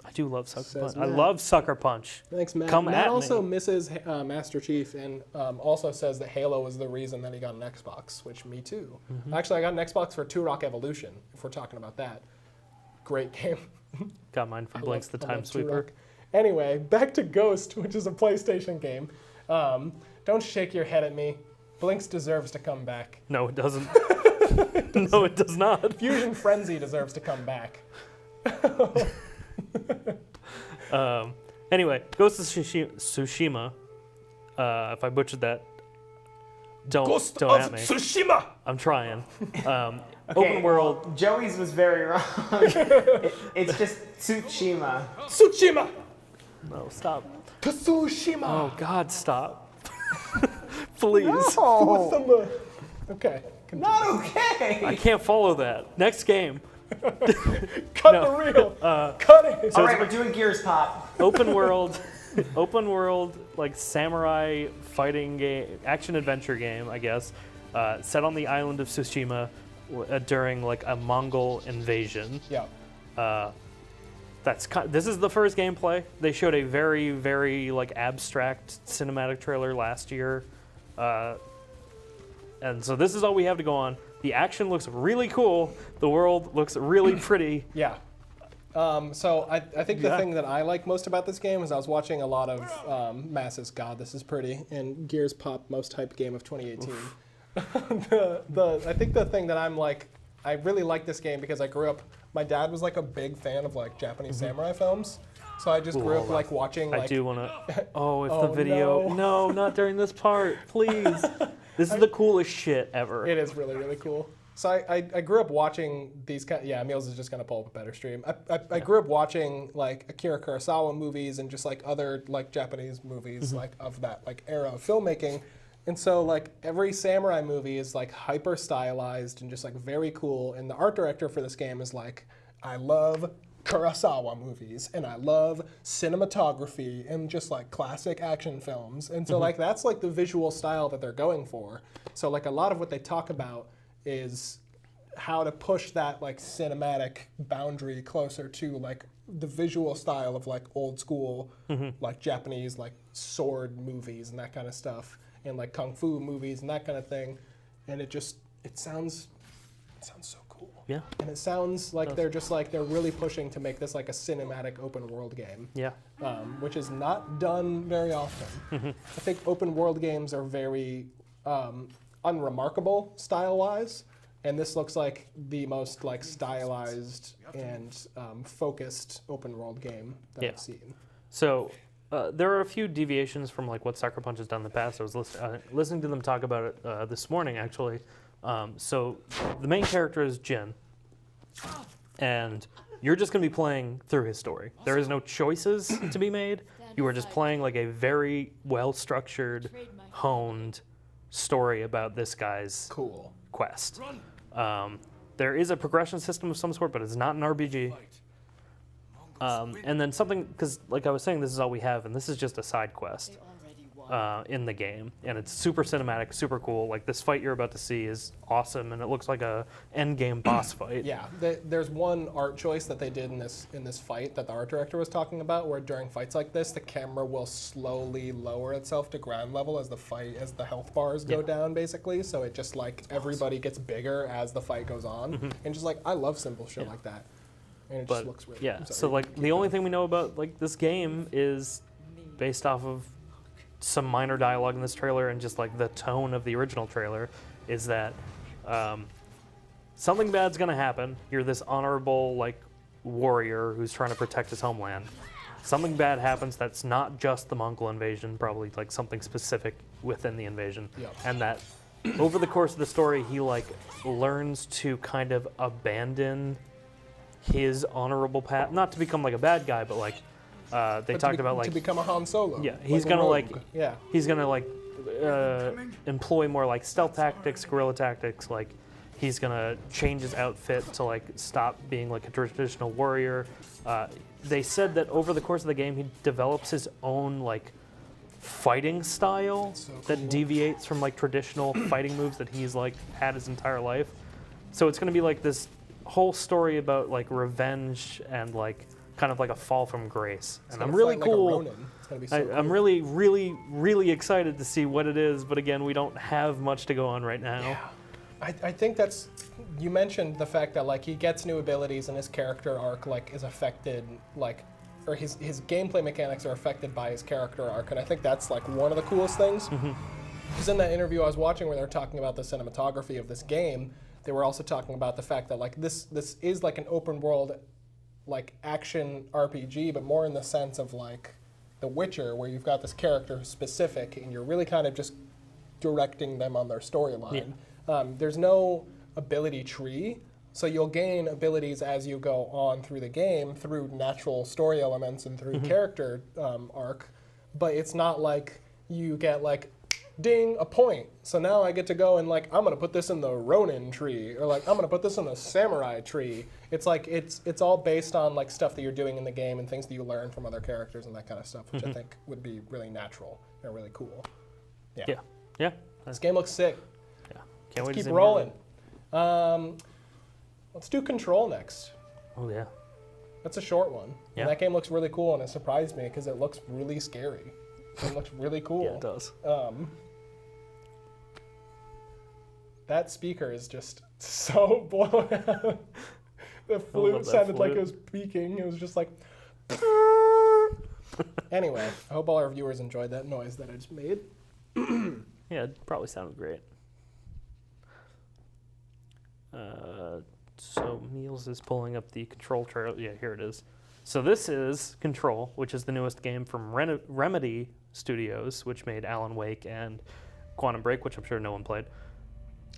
I do love Sucker Says Punch. I Matt. love Sucker Punch. Thanks, Matt. Come Matt at also me. misses Master Chief and also says that Halo was the reason that he got an Xbox, which me too. Actually, I got an Xbox for Two Rock Evolution, if we're talking about that. Great game. Got mine from Blinks the I Time love Sweeper. Turok. Anyway, back to Ghost, which is a PlayStation game. Don't shake your head at me. Blinks deserves to come back. No, it doesn't. No, it does not. Fusion Frenzy deserves to come back. Anyway, Ghost of Tsushima. If I butchered that, don't at me. Tsushima! I'm trying. Okay, Open world. well, Joey's was very wrong. It's just Tsushima. Tsushima! No, stop. Tsushima! Oh God, stop. Please. No, Okay. not okay. I can't follow that. Next game. Cut No. the reel. Cut it. All right, we're doing Gears Pop. Open world, like samurai fighting game, action adventure game, I guess, set on the island of Tsushima during like a Mongol invasion. Yeah. This is the first gameplay. They showed a very, very like abstract cinematic trailer last year, and so this is all we have to go on. The action looks really cool. The world looks really pretty. Yeah. So I think the Yeah. thing that I like most about this game is I was watching a lot of Masses. God, this is pretty. And Gears Pop most hyped game of 2018. I think the thing that I'm like, I really like this game because I grew up. My dad was like a big fan of like Japanese samurai films, so I just grew up like watching. Like, I do want to. Oh, if Oh, the video. no. No, not during this part, please. This is the coolest shit ever. It is really, really cool. So I grew up watching these kind. Yeah, Emil's is just gonna pull up a better stream. I grew up watching like Akira Kurosawa movies and just like other like Japanese movies like of that like era of filmmaking, and so like every samurai movie is like hyper stylized and just like very cool. And the art director for this game is like, I love Kurosawa movies and I love cinematography and just like classic action films. And so like that's like the visual style that they're going for. So like a lot of what they talk about is how to push that like cinematic boundary closer to like the visual style of like old school like Japanese like sword movies and that kind of stuff and like kung fu movies and that kind of thing. And it sounds so cool. Yeah. And it sounds like they're just like they're really pushing to make this like a cinematic open world game. Yeah. Which is not done very often. I think open world games are very unremarkable style-wise, and this looks like the most like stylized and focused open world game that I've seen. So there are a few deviations from like what Sucker Punch has done in the past. I was listening to them talk about it this morning, actually. So the main character is Jin, and you're just going to be playing through his story. There is no choices to be made. You are just playing like a very well-structured, honed story about this guy's Cool. quest. There is a progression system of some sort, but it's not an RPG. And then something, because like I was saying, this is all we have, and this is just a side quest in the game, and it's super cinematic, super cool. Like this fight you're about to see is awesome, and it looks like a end game boss fight. Yeah, there's one art choice that they did in this fight that the art director was talking about, where during fights like this, the camera will slowly lower itself to ground level as the health bars go down, basically. So it just like everybody gets bigger as the fight goes on, and just like I love simple shit like that, and it just looks really. Yeah, I'm sorry, so like the only thing we know about like this game is based off of some minor dialogue in this trailer and just like the tone of the original trailer is that something bad's gonna happen. You're this honorable like warrior who's trying to protect his homeland. Something bad happens that's not just the Mongol invasion, probably like something specific within the invasion. Yep. And that over the course of the story he like learns to kind of abandon his honorable path, not to become like a bad guy, but like they talked about like to become a Han Solo. yeah, he's a gonna rogue. like yeah. he's gonna like employ more like stealth tactics, guerrilla tactics. Like he's gonna change his outfit to like stop being like a traditional warrior. They said that over the course of the game, he develops his own like fighting style So that cool. deviates from like traditional fighting moves that he's like had his entire life. So it's going to be like this whole story about like revenge and like kind of like a fall from grace. It's And gonna I'm really fight like a cool. Ronin. It's gonna be so I'm cool. really, really, really excited to see what it is. But again, we don't have much to go on right now. Yeah. I think that's, you mentioned the fact that like he gets new abilities and his character arc like is affected, like, or his gameplay mechanics are affected by his character arc, and I think that's like one of the coolest things. Because in that interview I was watching where they're talking about the cinematography of this game, they were also talking about the fact that like this is like an open world like action RPG, but more in the sense of like The Witcher, where you've got this character who's specific and you're really kind of just directing them on their storyline. There's no ability tree, so you'll gain abilities as you go on through the game through natural story elements and through character arc, but it's not like you get like, ding, a point. So now I get to go and like, I'm gonna put this in the Ronin tree, or like, I'm gonna put this in the samurai tree. It's like, it's all based on like stuff that you're doing in the game and things that you learn from other characters and that kind of stuff, which I think would be really natural and really cool. Yeah. This game looks sick. Can't wait to Keep see more. rolling. Let's do Control next. Oh yeah. That's a short one. Yeah. And that game looks really cool, and it surprised me because it looks really scary. It looks really cool. Yeah, it does. That speaker is just so blown out. The flute love that sounded like flute. it was peaking. It was just like. Anyway, I hope all our viewers enjoyed that noise that I just made. Yeah, it probably sounded great. So Meals is pulling up the Control trailer. Yeah, here it is. So this is Control, which is the newest game from Remedy Studios, which made Alan Wake and Quantum Break, which I'm sure no one played.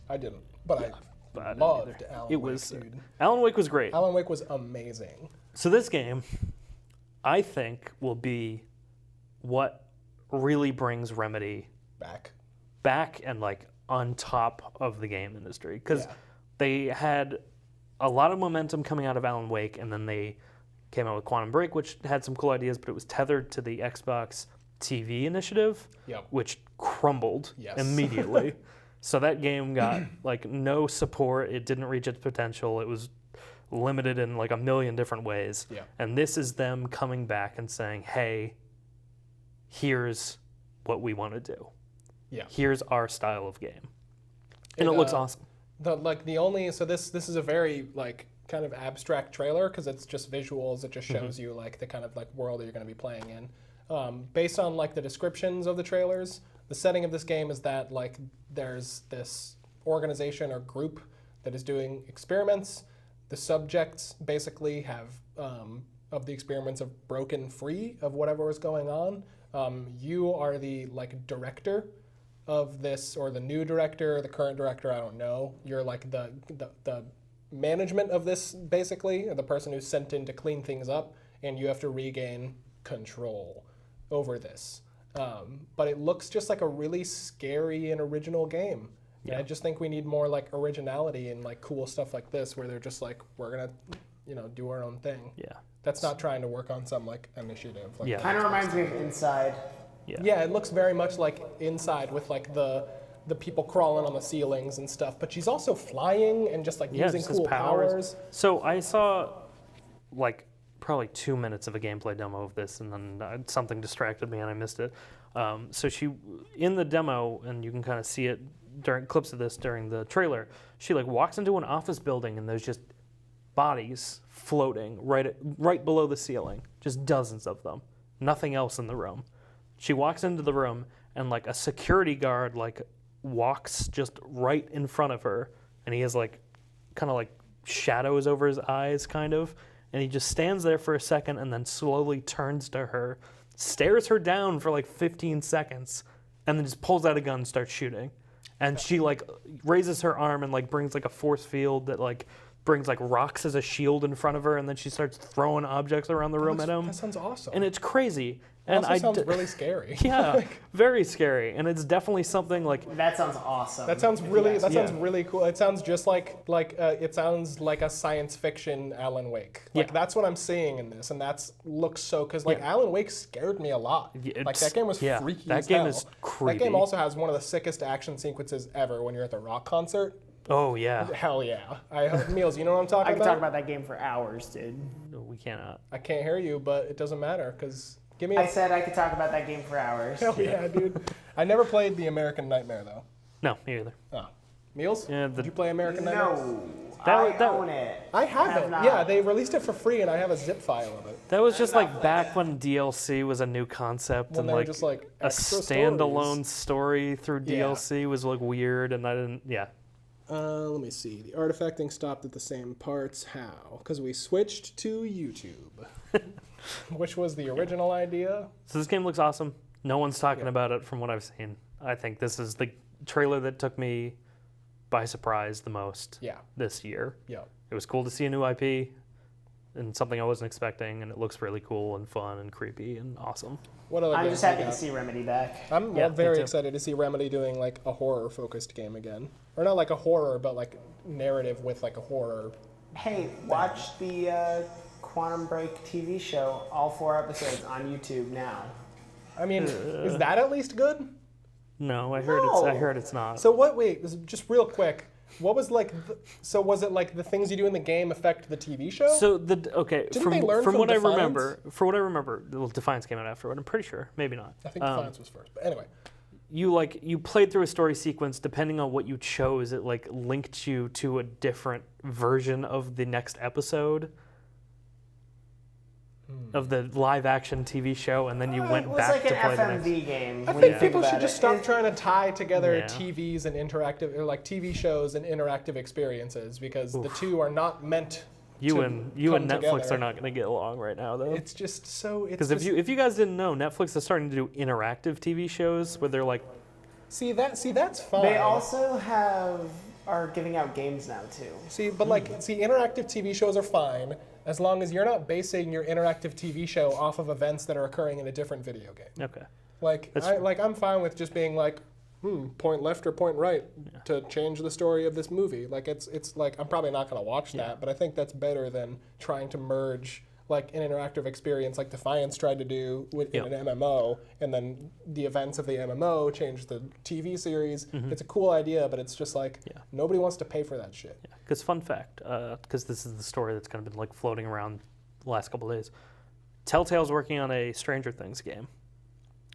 I didn't, but but I I didn't loved either. Alan It Wake, was dude. Alan Wake was great. Alan Wake was amazing. So this game, I think, will be what really brings Remedy back and like on top of the game industry, because they had a lot of momentum coming out of Alan Wake, and then they came out with Quantum Break, which had some cool ideas, but it was tethered to the Xbox TV initiative, which crumbled immediately. So that game got like no support. It didn't reach its potential. It was limited in like a million different ways. And this is them coming back and saying, hey, here's what we want to do. Here's our style of game. And it looks awesome. This is a very like kind of abstract trailer because it's just visuals. It just shows you like the kind of like world that you're going to be playing in. Based on like the descriptions of the trailers, the setting of this game is that like there's this organization or group that is doing experiments. The subjects basically have of the experiments have broken free of whatever was going on. You are the like director of this, or the new director, the current director, I don't know. You're like the management of this, basically, or the person who's sent in to clean things up, and you have to regain control over this. But it looks just like a really scary and original game. And I just think we need more like originality and like cool stuff like this, where they're just like, we're gonna, do our own thing. That's not trying to work on some like initiative. Like Kind of reminds me of Inside. Yeah, it looks very much like Inside with like the people crawling on the ceilings and stuff. But she's also flying and just like using just his cool powers. So I saw like probably 2 minutes of a gameplay demo of this, and then something distracted me and I missed it. So she, in the demo, and you can kind of see it during clips of this during the trailer, she like walks into an office building and there's just bodies floating right below the ceiling, just dozens of them, nothing else in the room. She walks into the room and like a security guard like walks just right in front of her, and he has like kind of like shadows over his eyes kind of, and he just stands there for a second and then slowly turns to her, stares her down for like 15 seconds, and then just pulls out a gun and starts shooting. And she like raises her arm and like brings like a force field that like brings like rocks as a shield in front of her, and then she starts throwing objects around the room at him. That sounds awesome. And it's crazy. And also sounds really scary. Yeah, very scary, and it's definitely something like That sounds awesome. That sounds really Yeah. really cool. It sounds just like it sounds like a science fiction Alan Wake. Like Yeah. that's what I'm seeing in this, and looks so because like Alan Wake scared me a lot. Like that game was freaky that as game hell. is That creepy. game also has one of the sickest action sequences ever when you're at the rock concert. Oh yeah, Hell yeah! Meals, you know what I'm talking I could about? talk about that game for hours, dude. no, we cannot. I can't hear you, but it doesn't matter because give me I a said I could talk about that game for hours. hell yeah, dude. I never played the American Nightmare though. No, me either. Oh, Meals? Yeah, Did you play American Nightmare? No, That- I own it. I have it. not. Yeah, they released it for free, and I have a zip file of it. That was just like back when DLC was a new concept When and they were like just like a extra standalone story through Yeah. DLC was like weird, and I didn't. Yeah, Let me see. The artifacting stopped at the same parts. How? Because we switched to YouTube, which was the original idea. so this game looks awesome. No one's talking about it from what I've seen. I think this is the trailer that took me by surprise the most Yeah, this year. yeah. It was cool to see a new IP and something I wasn't expecting, and it looks really cool and fun and creepy and awesome. What other I'm games just happy we to got? see Remedy back. I'm Yeah, me very too. excited to see Remedy doing like a horror-focused game again, or not like a horror, but like narrative with like a horror. Hey, watch the Quantum Break TV show, all 4 episodes on YouTube now. I mean, is that at least good? No, I heard it's not. So what? Wait, just real quick. What was like? So was it like the things you do in the game affect the TV show? So okay, Didn't they learn from what I Defiance? remember, well, Defiance came out afterward. I'm pretty sure, maybe not. I think Defiance was first, but anyway. You played through a story sequence. Depending on what you chose, it like linked you to a different version of the next episode of the live action TV show, and then you went It was back like to an play the next. FMV game. I when think you people about should just it. stop trying to tie together Yeah. TVs and interactive, or like TV shows and interactive experiences, because the two are not meant. You to and come Netflix together. are not going to get along right now, though. It's just so. Because if you guys didn't know, Netflix is starting to do interactive TV shows where they're like, see that's fine. They also are giving out games now too. See, but interactive TV shows are fine as long as you're not basing your interactive TV show off of events that are occurring in a different video game. okay, Like, That's I'm fine with just being like, point left or point right to change the story of this movie. Like, it's like, I'm probably not going to watch that, but I think that's better than trying to merge like an interactive experience like Defiance tried to do in an MMO, and then the events of the MMO change the TV series. It's a cool idea, but it's just like, nobody wants to pay for that shit. yeah. Because fun fact, because this is the story that's kind of been like floating around the last couple of days. Telltale's working on a Stranger Things game,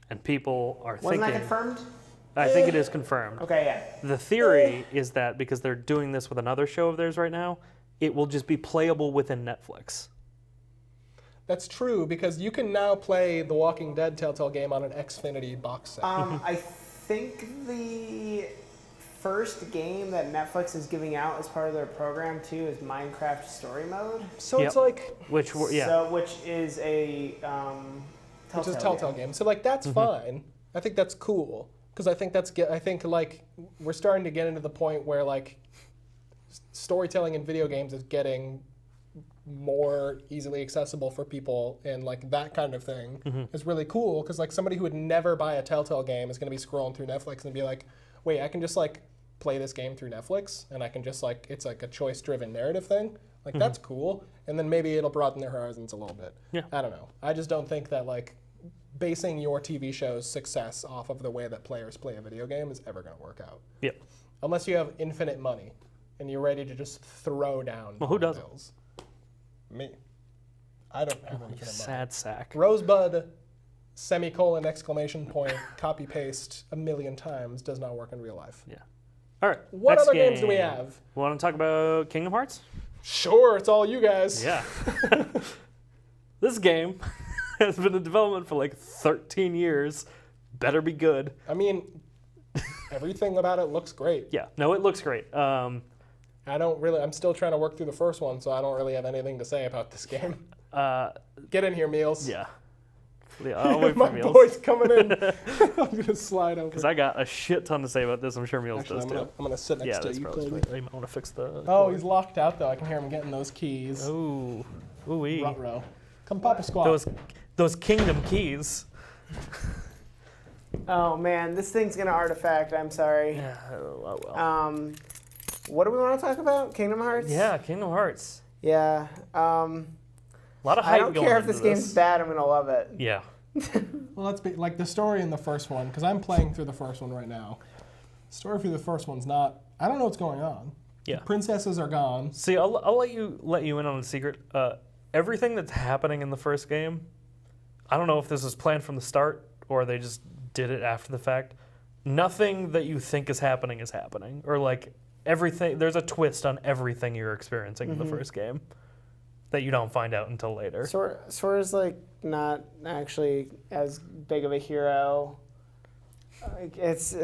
and people are Wasn't thinking. that confirmed? I think it is confirmed. Okay, yeah. The theory is that because they're doing this with another show of theirs right now, it will just be playable within Netflix. That's true, because you can now play the Walking Dead Telltale game on an Xfinity box set. I think the first game that Netflix is giving out as part of their program too is Minecraft Story Mode. So it's Yep. like, Which yeah, Which is a which is a Telltale game. So like that's fine. I think that's cool, because I think like we're starting to get into the point where like storytelling in video games is getting more easily accessible for people, and like that kind of thing is really cool, because like somebody who would never buy a Telltale game is going to be scrolling through Netflix and be like, wait, I can just like play this game through Netflix, and I can just like, it's like a choice-driven narrative thing. Like that's cool, and then maybe it'll broaden their horizons a little bit. Yeah. I don't know. I just don't think that like basing your TV show's success off of the way that players play a video game is ever going to work out. yep. Unless you have infinite money and you're ready to just throw down Well, who dollar doesn't? bills. Me. I don't have infinite money. Sad sack. Rosebud, semicolon, exclamation point, copy paste a million times does not work in real life. Yeah. All right. What next other games do we game. have? Want to talk about Kingdom Hearts? Sure, it's all you guys. Yeah. This game has been in development for like 13 years. Better be good. I mean, everything about it looks great. Yeah. No, it looks great. I'm still trying to work through the first one, so I don't really have anything to say about this game. Get in here, Meals. Yeah. I'll wait My for Meals. boy's coming in. I'm going to slide over. Because I got a shit ton to say about this. I'm sure Meals Actually, does I'm too. going to sit next Yeah, to that's you, probably Colby. right. You might want to fix the. Oh, cord. he's locked out, though. I can hear him getting those keys. Ooh. Ooh-wee. Ruh-roh. Come pop a squat. Those Kingdom keys. Oh man, this thing's gonna artifact. I'm sorry. Yeah, well. What do we want to talk about? Kingdom Hearts? Yeah, Kingdom Hearts. Yeah. A lot of hype I don't going care if into this game's bad. I'm gonna love it. Yeah. Well, let's be like the story in the first one, because I'm playing through the first one right now. The story through the first one's not. I don't know what's going on. Yeah. The princesses are gone. See, I'll let you in on a secret. Everything that's happening in the first game, I don't know if this was planned from the start or they just did it after the fact. Nothing that you think is happening, or like everything. There's a twist on everything you're experiencing in the first game that you don't find out until later. Sora's like not actually as big of a hero. Like, it's.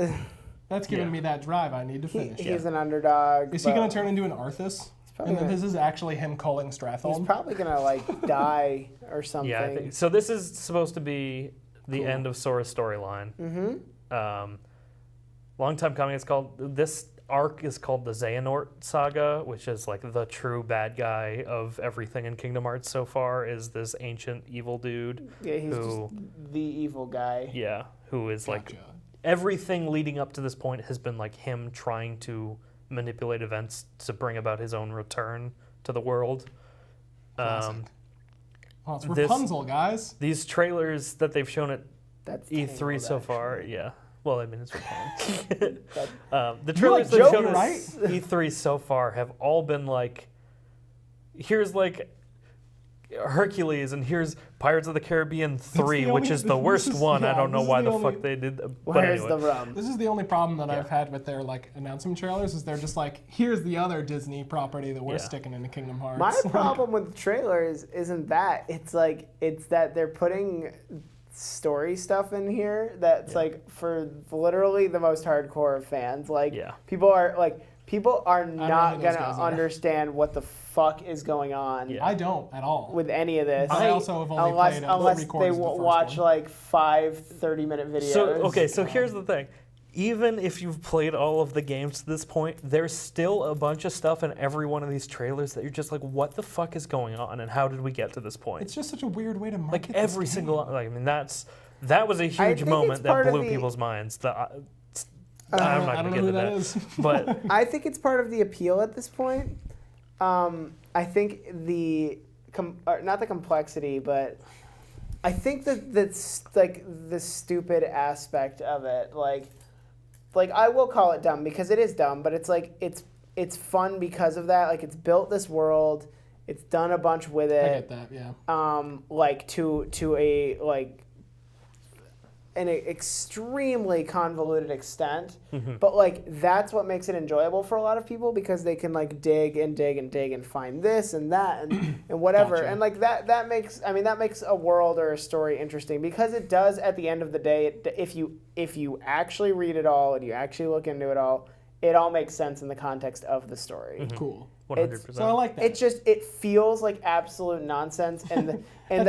That's giving me that drive I need to finish. He's an underdog. Is he going to turn into an Arthas? And then gonna- this is actually him calling Stratholm? He's probably gonna like die or something. Yeah, I think, so this is supposed to be the end of Sora's storyline. Long time coming. This arc is called the Xehanort Saga, which is like the true bad guy of everything in Kingdom Hearts so far. Is this ancient evil dude? Yeah, he's just the evil guy. Yeah, who is like Gotcha. everything leading up to this point has been like him trying to manipulate events to bring about his own return to the world. Classic. Well, it's Rapunzel, guys. These trailers that they've shown at That's E3 tangled, so actually. far, yeah. Well, I mean, it's Rapunzel. The like trailers they've Joker, shown at right? E3 so far have all been like, here's like Hercules, and here's Pirates of the Caribbean 3, which is the worst one. I don't know why the fuck they did that. But Where's anyway. the rum? This is the only problem that I've had with their like announcement trailers is they're just like, here's the other Disney property that we're sticking into Kingdom Hearts. My problem with the trailers isn't that. It's that they're putting story stuff in here that's like for literally the most hardcore of fans. Like people are not those gonna guys are. understand what the fuck is going on. Yeah. I don't at all. With any of this, I also have only unless played unless they three-quarters of the first watch one. like 5 30-minute videos. So here's the thing. Even if you've played all of the games to this point, there's still a bunch of stuff in every one of these trailers that you're just like, what the fuck is going on, and how did we get to this point? It's just such a weird way to market Like this every game. single, like, I mean, that was a huge think moment it's that part of blew the- people's minds. I'm I not don't gonna know get who into that that. is. But I think it's part of the appeal at this point. I think not the complexity, but I think that's like the stupid aspect of it. Like I will call it dumb because it is dumb, but it's like it's fun because of that. Like it's built this world, it's done a bunch with I it. get that, yeah. Like to a like an extremely convoluted extent, but like that's what makes it enjoyable for a lot of people because they can like dig and dig and dig and find this and that and whatever. Gotcha. And like that makes a world or a story interesting because it does at the end of the day. If you actually read it all and you actually look into it all makes sense in the context of the story. Cool. 100%. So I like that. It feels like absolute nonsense and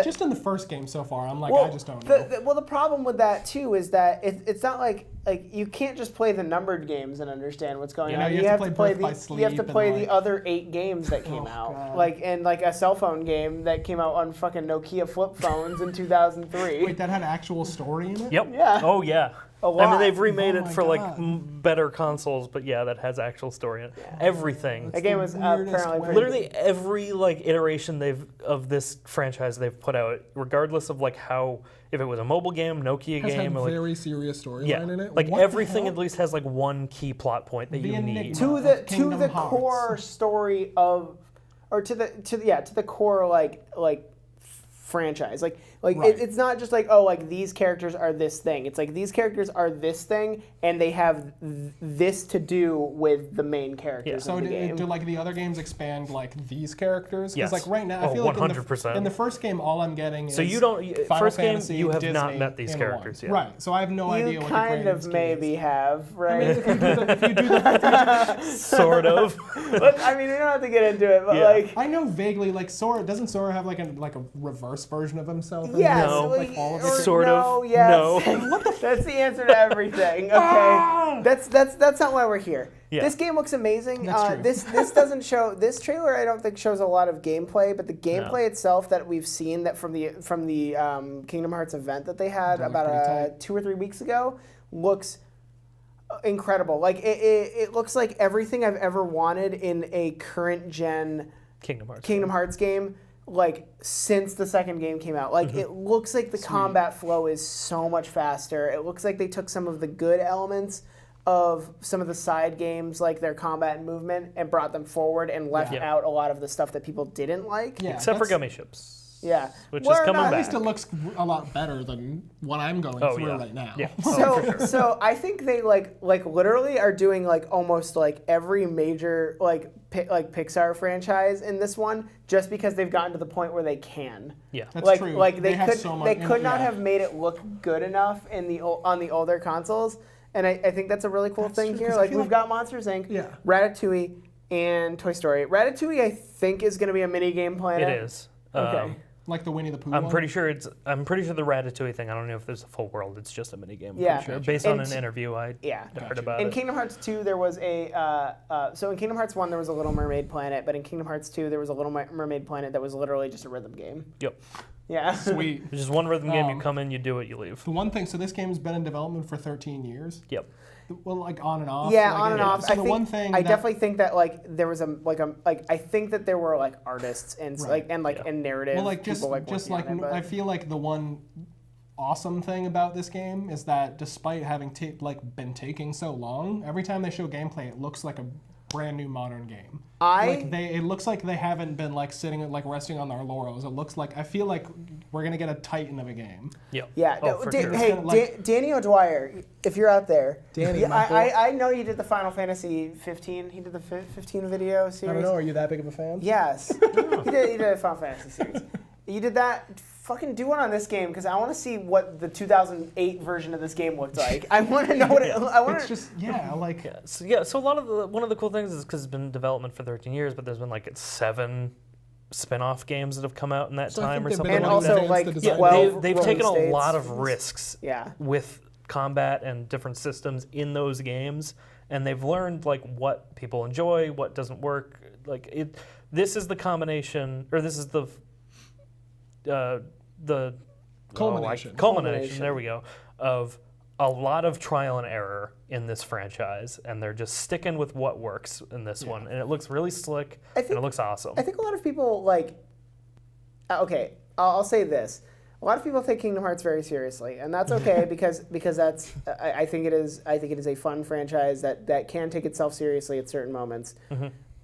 Just in the first game so far, I'm like, I just don't know. the problem with that too is that it's not like you can't just play the numbered games and understand what's going on. You have to play Birth by Sleep. You have to and, play like- the other 8 games that came out, God. like a cell phone game that came out on fucking Nokia flip phones in 2003. Wait, that had actual story in it? Yep. Yeah. Oh yeah. A I mean, lot. they've remade Oh it my for like God. better consoles, but yeah, that has actual story in it. Everything. That game was the weirdest apparently way. pretty Literally every like iteration of this franchise they've put out, regardless of like how, if it was a mobile game, Nokia Has had game, or like very serious storyline yeah, in it. like What the everything hell? at least has like one key plot point that The you need. enigma. to of the Kingdom Hearts. core story of, or to the core like franchise. Like Right. it's not just like, oh, like these characters are this thing. It's like these characters are this thing, and they have this to do with the main characters So of the game. do like the other games expand like these characters? Because Yes. like right now, I Oh, feel like 100%. in the first game, all I'm getting So is you don't Final first game Fantasy, you have not Disney met these in characters one. yet. Right. So I have no idea You what kind the of maybe have, right? If you do the Sort of. But I mean, we don't have to get into it, but Yeah. like, I know vaguely, like Sora. Doesn't Sora have like a reverse version of himself? in yes, there? No. Like all of the or Sort of. no, yes. No. That's the answer to everything. Okay, that's not why we're here. Yeah. This game looks amazing. That's true. This doesn't show. This trailer I don't think shows a lot of gameplay, but the gameplay itself that we've seen that from the Kingdom Hearts event that they had That looked about pretty tight. 2 or 3 weeks ago looks incredible. Like it looks like everything I've ever wanted in a current gen Kingdom Hearts game, like since the second game came out. Like it looks like the combat flow is so much faster. It looks like they took some of the good elements of some of the side games, like their combat and movement, and brought them forward and left Yeah. out a lot of the stuff that people didn't like. Yeah, Except for that's- gummy ships. Yeah. Which Well, is coming no, At back. least it looks a lot better than what I'm going Oh, through yeah. right now. Yeah. So I think they like literally are doing like almost like every major like Pixar franchise in this one just because they've gotten to the point where they can. Yeah. That's like true. like They they have could so much- they could not yeah. have made it look good enough on the older consoles, and I think that's a really cool That's thing true, here. 'cause I Like feel we've like- got Monsters Inc., Yeah. Ratatouille, and Toy Story. Ratatouille I think is going to be a mini game planet. It is. Okay. Like the Winnie the Pooh I'm one. pretty sure the Ratatouille thing. I don't know if there's a full world. It's just a mini game. I'm Yeah. pretty sure. Based on And an interview I Yeah. heard Gotcha. about In it. Kingdom Hearts 2, there was so in Kingdom Hearts 1, there was a Little Mermaid planet, but in Kingdom Hearts 2, there was a Little Mermaid planet that was literally just a rhythm game. Yep. Yeah. Sweet. It's just one rhythm game. You Um, come in, you do it, you leave. The one thing, so this game's been in development for 13 years. Yep. Well, like on and off. Yeah, like, on and off. So I the think, one thing I that- definitely think that like there was I think that there were like artists and Right. and narrative Well, like just people just working like on it, but- I feel like the one awesome thing about this game is that despite having been taking so long, every time they show gameplay, it looks like a brand new modern game. It looks like they haven't been like sitting like resting on their laurels. It looks like I feel like we're gonna get a titan of a game. Yep. Yeah, Oh, no, for Da- sure. hey, It's kinda like- Danny O'Dwyer, if you're out there, Danny, yeah, my boy. I know you did the Final Fantasy 15. He did the 15 video series. I don't know. Are you that big of a fan? Yes, he did a Final Fantasy series. You did that. Fucking do one on this game because I want to see what the 2008 version of this game looked like. I want to know what I want. It's just like So a lot of one of the cool things is because it's been in development for 13 years, but there's been like 7 spin-off games that have come out in that So I time think or they've something. been And the ones also, that advance like, the yeah, design. 12 They've Rolling taken a States. lot of risks Yeah. with combat and different systems in those games, and they've learned like what people enjoy, what doesn't work. Like it, this is the combination, or this is the Culmination. Culmination. There we go. Of a lot of trial and error in this franchise, and they're just sticking with what works in this one, and it looks really slick and it looks awesome. I think a lot of people like. Okay, I'll say this: a lot of people take Kingdom Hearts very seriously, and that's okay because that's I think it is a fun franchise that can take itself seriously at certain moments.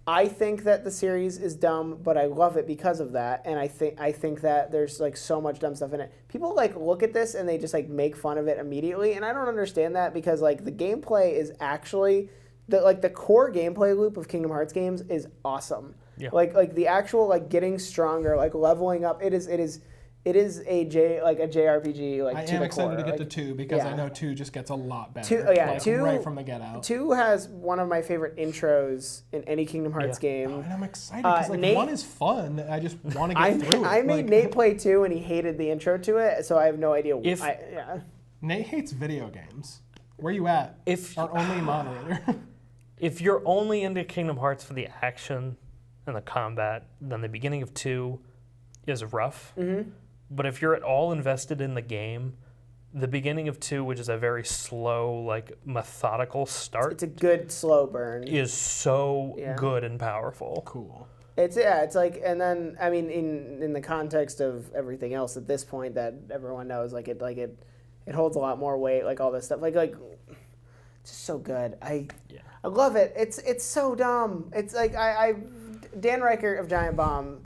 I think that the series is dumb, but I love it because of that, and I think that there's like so much dumb stuff in it. People like look at this and they just like make fun of it immediately, and I don't understand that because like the gameplay is actually the core gameplay loop of Kingdom Hearts games is awesome. Yeah. Like the actual like getting stronger, like leveling up. It is a JRPG like I to am the excited core. to get like, to 2 because I yeah. know 2 just gets a lot better. 2 yeah, like, 2 right from the get out. 2 has one of my favorite intros in any Kingdom Hearts game. And I'm excited because like Nate- 1 is fun. I just want to I get through it. made Like, Nate play 2 and he hated the intro to it, so I have no idea. If- Nate hates video games. Where you at? If Our only moderator. if you're only into Kingdom Hearts for the action and the combat, then the beginning of 2 is rough. Mm-hmm. But if you're at all invested in the game, the beginning of 2, which is a very slow, like methodical start, It's a good slow burn. is so Yeah. good and powerful. Cool. It's like, and then I mean, in the context of everything else at this point that everyone knows, it holds a lot more weight, like all this stuff, like it's just so good. I love it. It's so dumb. It's like Dan Reichert of Giant Bomb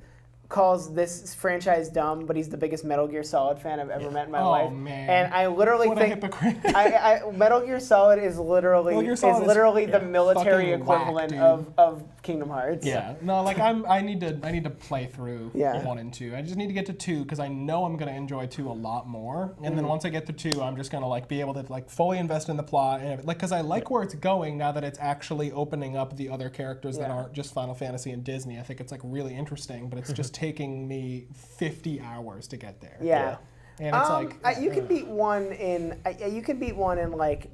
calls this franchise dumb, but he's the biggest Metal Gear Solid fan I've ever met in my Oh, life. man. And I literally What a think hypocrite. Metal Gear Solid is literally Metal Gear Solid is the military fucking whack, equivalent dude. of Kingdom Hearts. Yeah. No, like I need to play through Yeah. 1 and 2. I just need to get to 2 because I know I'm gonna enjoy 2 a lot more. And then once I get to 2, I'm just gonna like be able to like fully invest in the plot and like because I like where it's going now that it's actually opening up the other characters that aren't just Final Fantasy and Disney. I think it's like really interesting, but it's just taking me 50 hours to get there. Yeah. And it's like you can beat one in like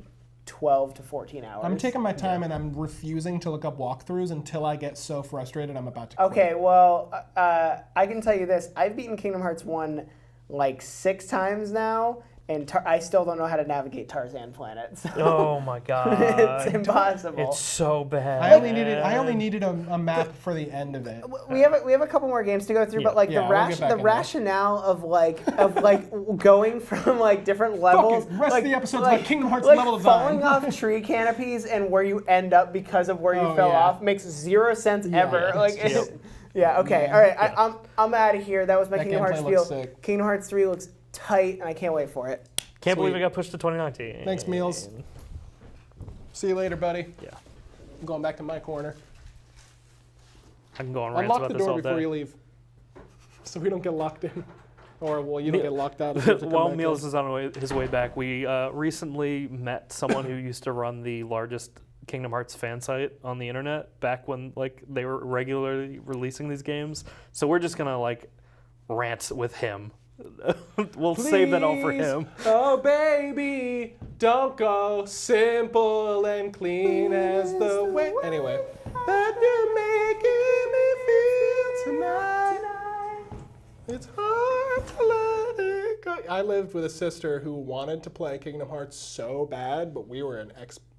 12 to 14 hours. I'm taking my time and I'm refusing to look up walkthroughs until I get so frustrated I'm about to quit. Okay, well, I can tell you this. I've beaten Kingdom Hearts 1 like 6 times now, and I still don't know how to navigate Tarzan Planet. So Oh my god. it's impossible. It's so bad. I only needed a map for the end of it. We have a couple more games to go through, but like Yeah, the we'll get back the in there. rationale of like going from like different levels. Fuck it. Rest like, of the episode's like, about Kingdom Hearts like level design. falling off tree canopies and where you end up because of where you Oh, fell yeah. off makes zero sense ever. Yeah, Like it's- yeah, okay, Yeah. all right. I'm out of here. That was my That Kingdom Hearts gameplay feel. looks sick. Kingdom Hearts 3 looks tight, and I can't wait for it. Can't believe Sweet. it got pushed to 2019. Thanks, Meals. See you later, buddy. Yeah. I'm going back to my corner. I can go on rants Unlock about the this door all before day. you leave, so we don't get locked in, or well, you don't get locked out. if you have to come While back Meals in. is on his way back, we recently met someone who used to run the largest Kingdom Hearts fan site on the internet back when like they were regularly releasing these games. So we're just gonna like rant with him. We'll save that all for Please, him. Oh baby, don't go simple and clean as the way. Anyway, that you're making me feel tonight. It's hard to let it go. I lived with a sister who wanted to play Kingdom Hearts so bad, but we were an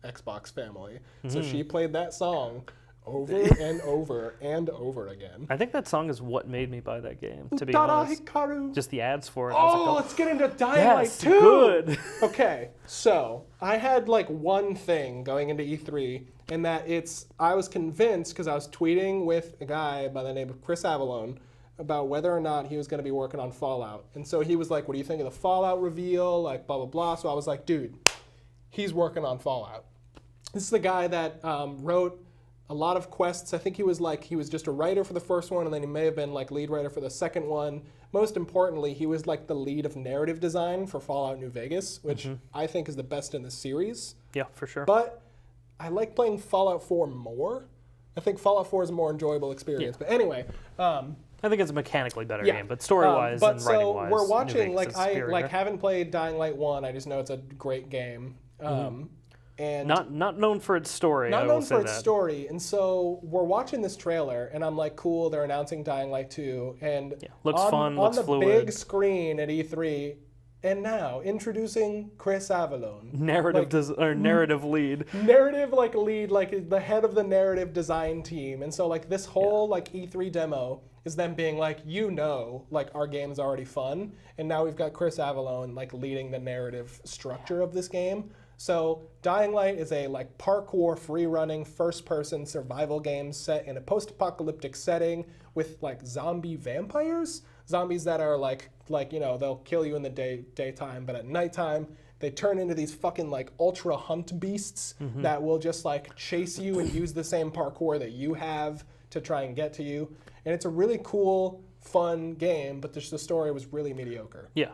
Xbox family, so she played that song over and over and over again. I think that song is what made me buy that game, to be Utada honest. Hikaru. Just the ads for it. I was Oh, like, let's get into Dying Light yes, 2. good. Okay, so I had like one thing going into E3, and that I was convinced because I was tweeting with a guy by the name of Chris Avallone about whether or not he was going to be working on Fallout. And so he was like, what do you think of the Fallout reveal? Like, blah, blah, blah. So I was like, dude, he's working on Fallout. This is the guy that wrote a lot of quests. I think he was just a writer for the first one, and then he may have been like lead writer for the second one. Most importantly, he was like the lead of narrative design for Fallout New Vegas, which I think is the best in the series. Yeah, for sure. But I like playing Fallout 4 more. I think Fallout 4 is a more enjoyable experience. Yeah. But anyway, I think it's a mechanically better yeah. game, but story-wise but and so writing-wise, we're New watching. Vegas Like is I superior. haven't played Dying Light 1. I just know it's a great game. And Not known for its story. not I known will say for its that. story. And so we're watching this trailer, and I'm like, cool, they're announcing Dying Light 2. And looks fun, on looks the fluid. big screen at E3, and now introducing Chris Avallone. Narrative lead. Narrative lead, like the head of the narrative design team. And so like this whole like E3 demo is them being like, like our game's already fun. And now we've got Chris Avallone like leading the narrative structure of this game. So Dying Light is a like parkour, free-running, first-person survival game set in a post-apocalyptic setting with like zombie vampires. Zombies that are like they'll kill you in the daytime, but at nighttime they turn into these fucking like ultra hunt beasts that will just like chase you and use the same parkour that you have to try and get to you. And it's a really cool, fun game, but the story was really mediocre. Yeah.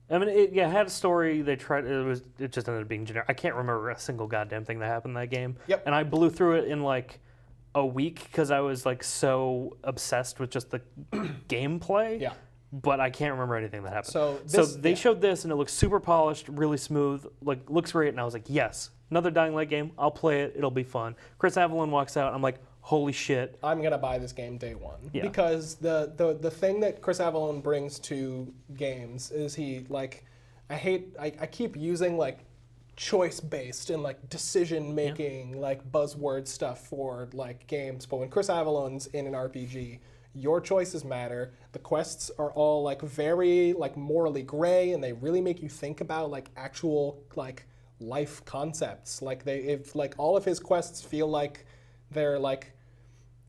I mean, it had a story. It just ended up being generic. I can't remember a single goddamn thing that happened in that game. Yep. And I blew through it in like a week because I was like so obsessed with just the gameplay. Yeah. But I can't remember anything that happened. So they showed this and it looks super polished, really smooth, like looks great. And I was like, yes, another Dying Light game. I'll play it. It'll be fun. Chris Avallone walks out. I'm like, holy shit. I'm gonna buy this game day one. Yeah. Because the thing that Chris Avallone brings to games is I keep using like choice based and like decision making like buzzword stuff for like games, but when Chris Avallone's in an RPG, your choices matter. The quests are all like very like morally gray, and they really make you think about like actual like life concepts. Like all of his quests feel like they're like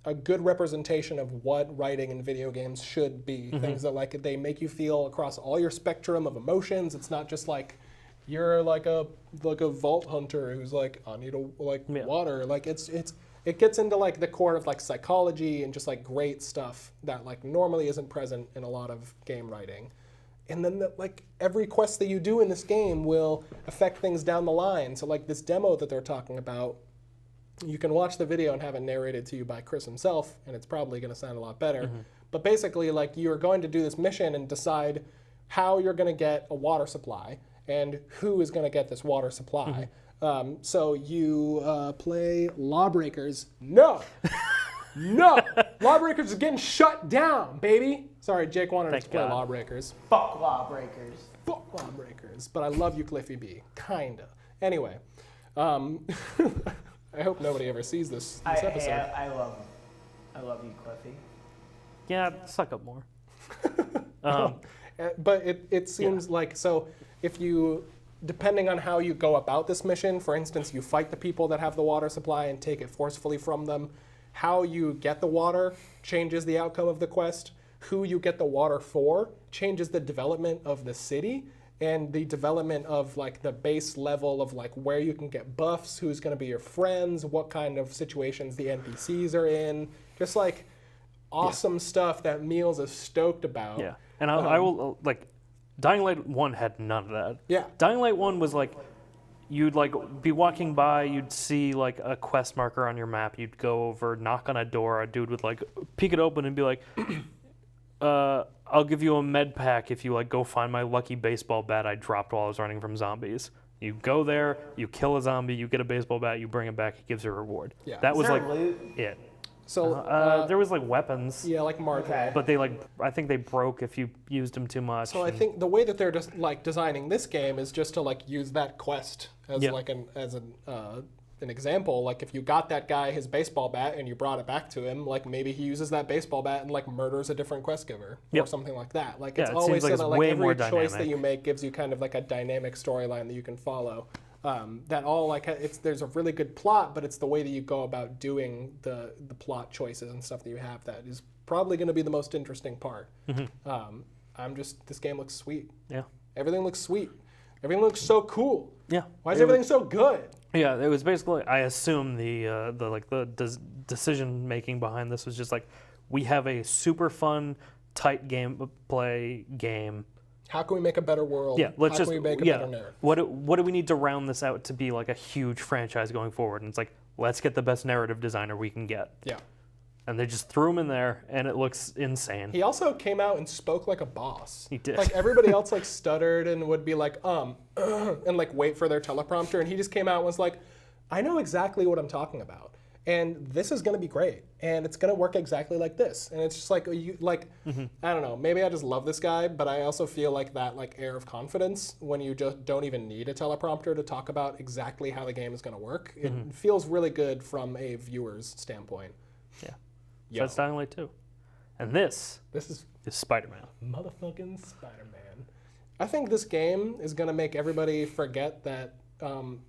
a good representation of what writing in video games should be. Things that like they make you feel across all your spectrum of emotions. It's not just like you're like a vault hunter who's like, I need water. Like it gets into like the core of like psychology and just like great stuff that like normally isn't present in a lot of game writing. And then like every quest that you do in this game will affect things down the line. So like this demo that they're talking about, you can watch the video and have it narrated to you by Chris himself, and it's probably going to sound a lot better. But basically, like you're going to do this mission and decide how you're going to get a water supply and who is going to get this water supply. So you play Lawbreakers. No! No! Lawbreakers is getting shut down, baby! Sorry, Jake wanted us to play God. Lawbreakers. Fuck Lawbreakers. Fuck Lawbreakers. But I love you, Cliffy B. Kinda. Anyway. I hope nobody ever sees this episode. I love you, Cliffy. Yeah, suck up more. But it seems like, so if you, depending on how you go about this mission, for instance, you fight the people that have the water supply and take it forcefully from them, how you get the water changes the outcome of the quest. Who you get the water for changes the development of the city and the development of like the base level of like where you can get buffs, who's going to be your friends, what kind of situations the NPCs are in, just like awesome stuff that Meals is stoked about. Yeah, and I will like, Dying Light 1 had none of that. Yeah. Dying Light 1 was like, you'd like be walking by, you'd see like a quest marker on your map, you'd go over, knock on a door, a dude would like peek it open and be like, I'll give you a med pack if you like go find my lucky baseball bat I dropped while I was running from zombies. You go there, you kill a zombie, you get a baseball bat, you bring it back, it gives you a reward. Yeah. That was Is there like loot? it. So There was like weapons, yeah, like Mark. Okay. but they like, I think they broke if you used them too much. So I think the way that they're just like designing this game is just to like use that quest as Yeah. like an example. Like if you got that guy his baseball bat and you brought it back to him, like maybe he uses that baseball bat and like murders a different quest giver or Yep. something like that. Like Yeah, it's it always seems like so it's that like way every more choice that dynamic. you make gives you kind of like a dynamic storyline that you can follow. That all like there's a really good plot, but it's the way that you go about doing the plot choices and stuff that you have that is probably going to be the most interesting part. This game looks sweet. yeah. Everything looks sweet. Everything looks so cool. Yeah. Why is everything so good? Yeah, it was basically. I assume the decision making behind this was just like, we have a super fun, tight gameplay game. How can we make a better world? Yeah, let's How just can we make a better narrative? What do we need to round this out to be like a huge franchise going forward? And it's like, let's get the best narrative designer we can get. Yeah. And they just threw him in there, and it looks insane. He also came out and spoke like a boss. He did. Like everybody else like stuttered and would be like, and like wait for their teleprompter. And he just came out and was like, I know exactly what I'm talking about. And this is going to be great. And it's going to work exactly like this. And it's just like, I don't know, maybe I just love this guy, but I also feel like that like air of confidence when you just don't even need a teleprompter to talk about exactly how the game is going to work. It feels really good from a viewer's standpoint. Yeah. Yo. So that's Dying Light 2. And this Is is Spider-Man. motherfucking Spider-Man. I think this game is going to make everybody forget that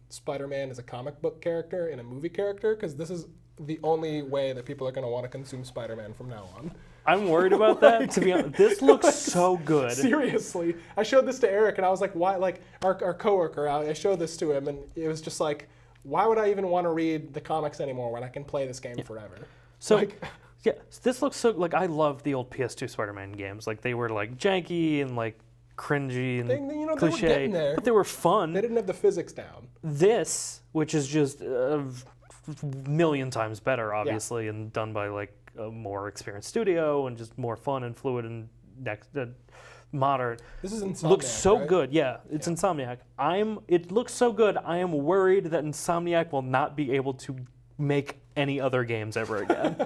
Spider-Man is a comic book character and a movie character, because this is the only way that people are going to want to consume Spider-Man from now on. I'm worried about that, to be honest. This looks so good. Seriously. I showed this to Eric, and I was like, why? Like, our coworker, I showed this to him, and it was just like, why would I even want to read the comics anymore when I can play this game forever? So, Like- yeah, this looks so, like, I love the old PS2 Spider-Man games. Like, they were, like, janky and, like, cringy and They were cliche, getting there. but they were fun. They didn't have the physics down. This, which is just a million times better, obviously, and done by, like, a more experienced studio and just more fun and fluid and modern. This is Insomniac, Looks so right? good. Yeah, it's Insomniac. It looks so good. I am worried that Insomniac will not be able to make any other games ever again.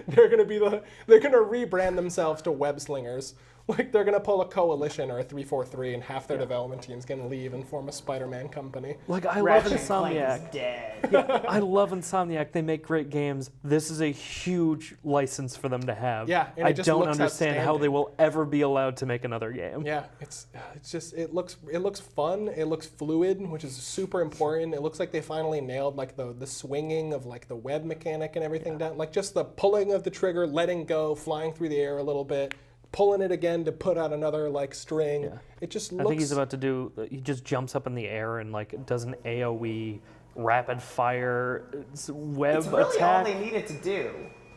They're gonna rebrand themselves to Web Slingers. Like they're gonna pull a coalition or a 343, and half their development team's gonna leave and form a Spider-Man company. Like, I love Ratchet and Clank Insomniac. is dead. I love Insomniac. They make great games. This is a huge license for them to have. Yeah, and I it just don't looks understand how outstanding. they will ever be allowed to make another game. Yeah, it looks fun. It looks fluid, which is super important. It looks like they finally nailed like the swinging of like the web mechanic and everything down. Like just the pulling of the trigger, letting go, flying through the air a little bit, pulling it again to put out another like string. Yeah. It just I looks. think he's about to do. He just jumps up in the air and like does an AOE rapid fire web It's really attack. all they needed to do.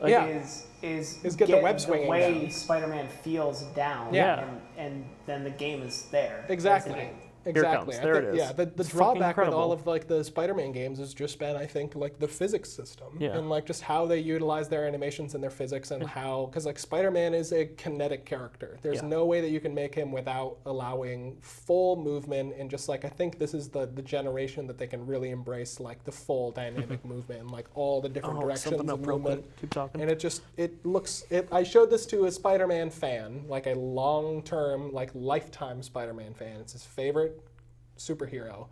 Yeah. Is get the web swinging the way down. Spider-Man feels down. Yeah. And then the game is there. Exactly. Exactly. Here it comes. There it is. Yeah, the It's fucking drawback with incredible. all of like the Spider-Man games has just been, I think, like the physics system Yeah. and like just how they utilize their animations and their physics and how, because like Spider-Man is a kinetic character. There's Yeah. no way that you can make him without allowing full movement and just like I think this is the generation that they can really embrace like the full dynamic movement and like all the different directions something of up real movement. quick. Keep talking. And it looks. I showed this to a Spider-Man fan, like a long-term, like lifetime Spider-Man fan. It's his favorite superhero,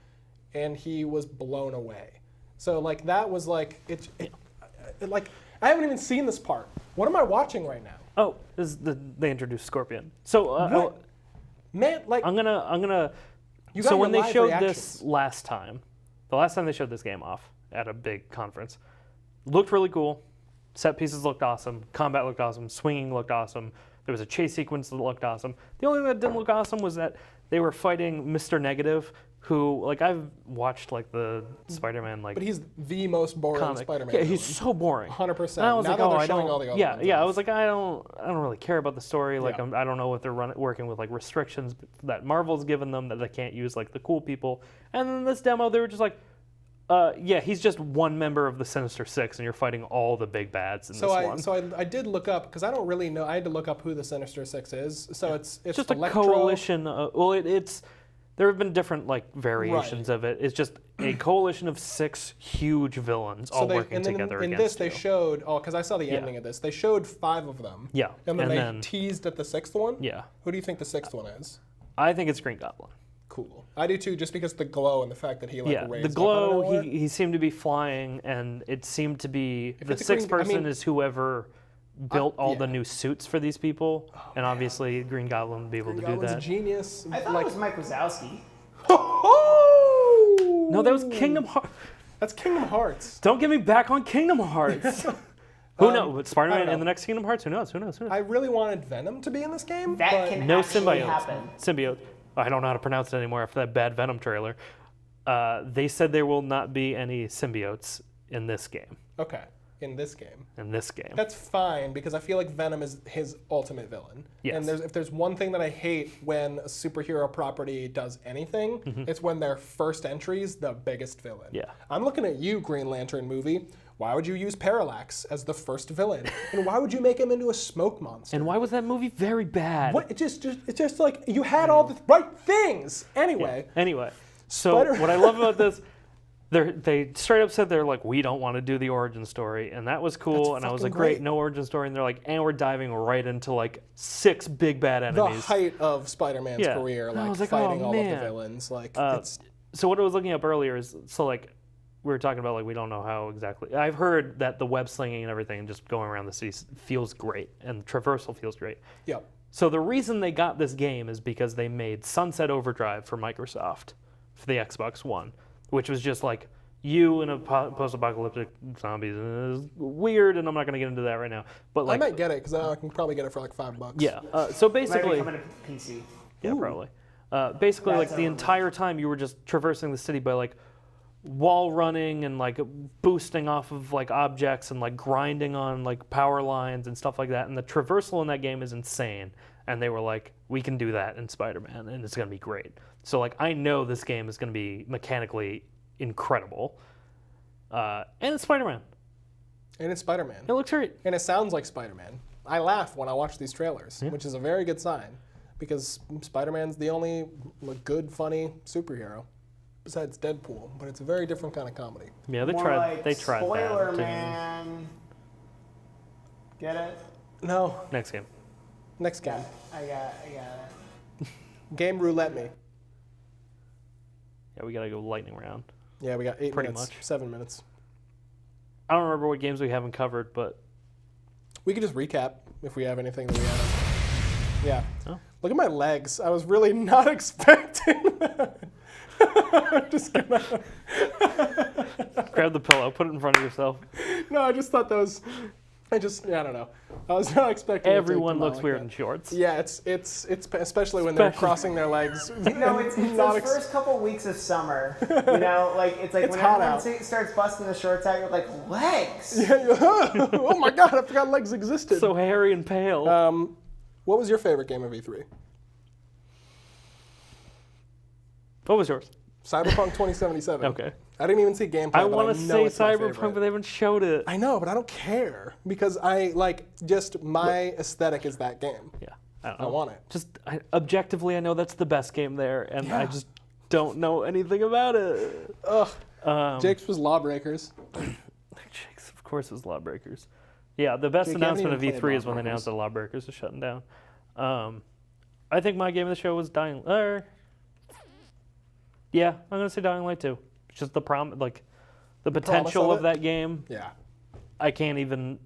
and he was blown away. So like that was like like I haven't even seen this part. What am I watching right now? Oh, they introduced Scorpion. So What? Man, like I'm gonna. You got So your when they live showed reactions. this last time, the last time they showed this game off at a big conference, looked really cool. Set pieces looked awesome. Combat looked awesome. Swinging looked awesome. There was a chase sequence that looked awesome. The only thing that didn't look awesome was that they were fighting Mr. Negative, who like I've watched like the Spider-Man like but he's the most boring comic. Spider-Man. Yeah, he's villain. so boring. 100%. And I was Now like, that oh, they're I showing don't. all the other Yeah, ones yeah. I off. was like, I don't really care about the story. Like, Yeah. I don't know if they're working with like restrictions that Marvel's given them that they can't use like the cool people. And then this demo, they were just like, yeah, he's just one member of the Sinister Six, and you're fighting all the big bads in this one. So I did look up because I don't really know. I had to look up who the Sinister Six is. So it's just a Electro. coalition. Well, it's there have been different like variations of it. It's just a coalition of 6 huge villains all working together in against this they you. showed because I saw the ending of this. They showed 5 of them. Yeah, And then and they then- teased at the 6th one. Yeah, Who do you think the 6th one is? I think it's Green Goblin. Cool. I do too, just because the glow and the fact that he like Yeah, raised the up glow. out of nowhere. He seemed to be flying, and it seemed to be If the it's a 6th Green- I person mean- is whoever built all the yeah. new suits for these people, and obviously Green Goblin would be able Green to do Goblin's that. a genius. I thought like, it was Mike Wazowski. No, that was Kingdom Hearts. That's Kingdom Hearts. Don't get me back on Kingdom Hearts. Who knows? But I Spider-Man don't in the know. next Kingdom Hearts? Who knows? Who knows? Who knows? I really wanted Venom to be in this game. That but can No actually symbiotes. happen. Symbiote. I don't know how to pronounce it anymore after that bad Venom trailer. They said there will not be any symbiotes in this game. Okay, in this game. That's That's fine because I feel like Venom is his ultimate villain. Yes. And if there's one thing that I hate when a superhero property does anything, it's when their first entry is the biggest villain. Yeah. I'm looking at you, Green Lantern movie. Why would you use Parallax as the first villain? And why would you make him into a smoke monster? And why was that movie very bad? What? It's just like you had all the right things. Anyway. Anyway, so Spider- what I love about this, they straight up said they're like, we don't want to do the origin story, and that was cool. That's and I was fucking like, great, great. no origin story. And they're like, and we're diving right into like 6 big bad The enemies. height of Spider-Man's Yeah. career, And I like was like, fighting oh, all of the man. villains. Like it's So what I was looking up earlier is like we were talking about like we don't know how exactly. I've heard that the web slinging and everything and just going around the city feels great and traversal feels great. yep. So the reason they got this game is because they made Sunset Overdrive for Microsoft for the Xbox One, which was just like you in a post-apocalyptic zombies. And it was weird, and I'm not going to get into that right now. But like, I might get it because I can probably get it for like $5. yeah. So Might be basically, coming to PC. yeah, probably. Basically, That's like the entire time you were just traversing the city by like wall running and like boosting off of like objects and like grinding on like power lines and stuff like that. And the traversal in that game is insane. And they were like, we can do that in Spider-Man, and it's gonna be great. So like, I know this game is gonna be mechanically incredible. And it's Spider-Man. And it's Spider-Man. It looks great. And it sounds like Spider-Man. I laugh when I watch these trailers, which is a very good sign because Spider-Man's the only good, funny superhero besides Deadpool, but it's a very different kind of comedy. Yeah, they More tried. like They tried Spoiler that. too. Man. Get it? No, Next game. next game. I got it. Game roulette me. Yeah, we gotta go lightning round. Yeah, we got 8 Pretty minutes, much. 7 minutes. I don't remember what games we haven't covered, but We could just recap if we have anything that we have. Yeah. Oh. Look at my legs. I was really not expecting that. I'm just gonna. grab the pillow, put it in front of yourself. No, I just thought that was. I don't know. I was not expecting. it to Everyone come out looks like weird that. in shorts. Yeah, it's especially when they're Especially- crossing their legs. No, it's Not the ex- first couple weeks of summer. You know, like it's like It's when hot everyone starts busting the shorts out, you're like, legs. Oh my god, I forgot legs existed. So hairy and pale. What was your favorite game of E3? What was yours? Cyberpunk 2077. Okay. I didn't even see gameplay. I but want to know say it's my Cyberpunk, favorite. but they haven't showed it. I know, but I don't care because I like just my aesthetic is that game. Yeah, I don't I know. want it. Just objectively, I know that's the best game there, and I Yeah. just don't know anything about it. Ugh. Jake's was Lawbreakers. Jakes, of course, was Lawbreakers. Yeah, the best Jake, you haven't announcement of even E3 played is when they Lawbreakers. announced that Lawbreakers is shutting down. I think my game of the show was Dying. Yeah, I'm gonna say Dying Light 2. It's just the the potential of of it? that game. Yeah. I can't even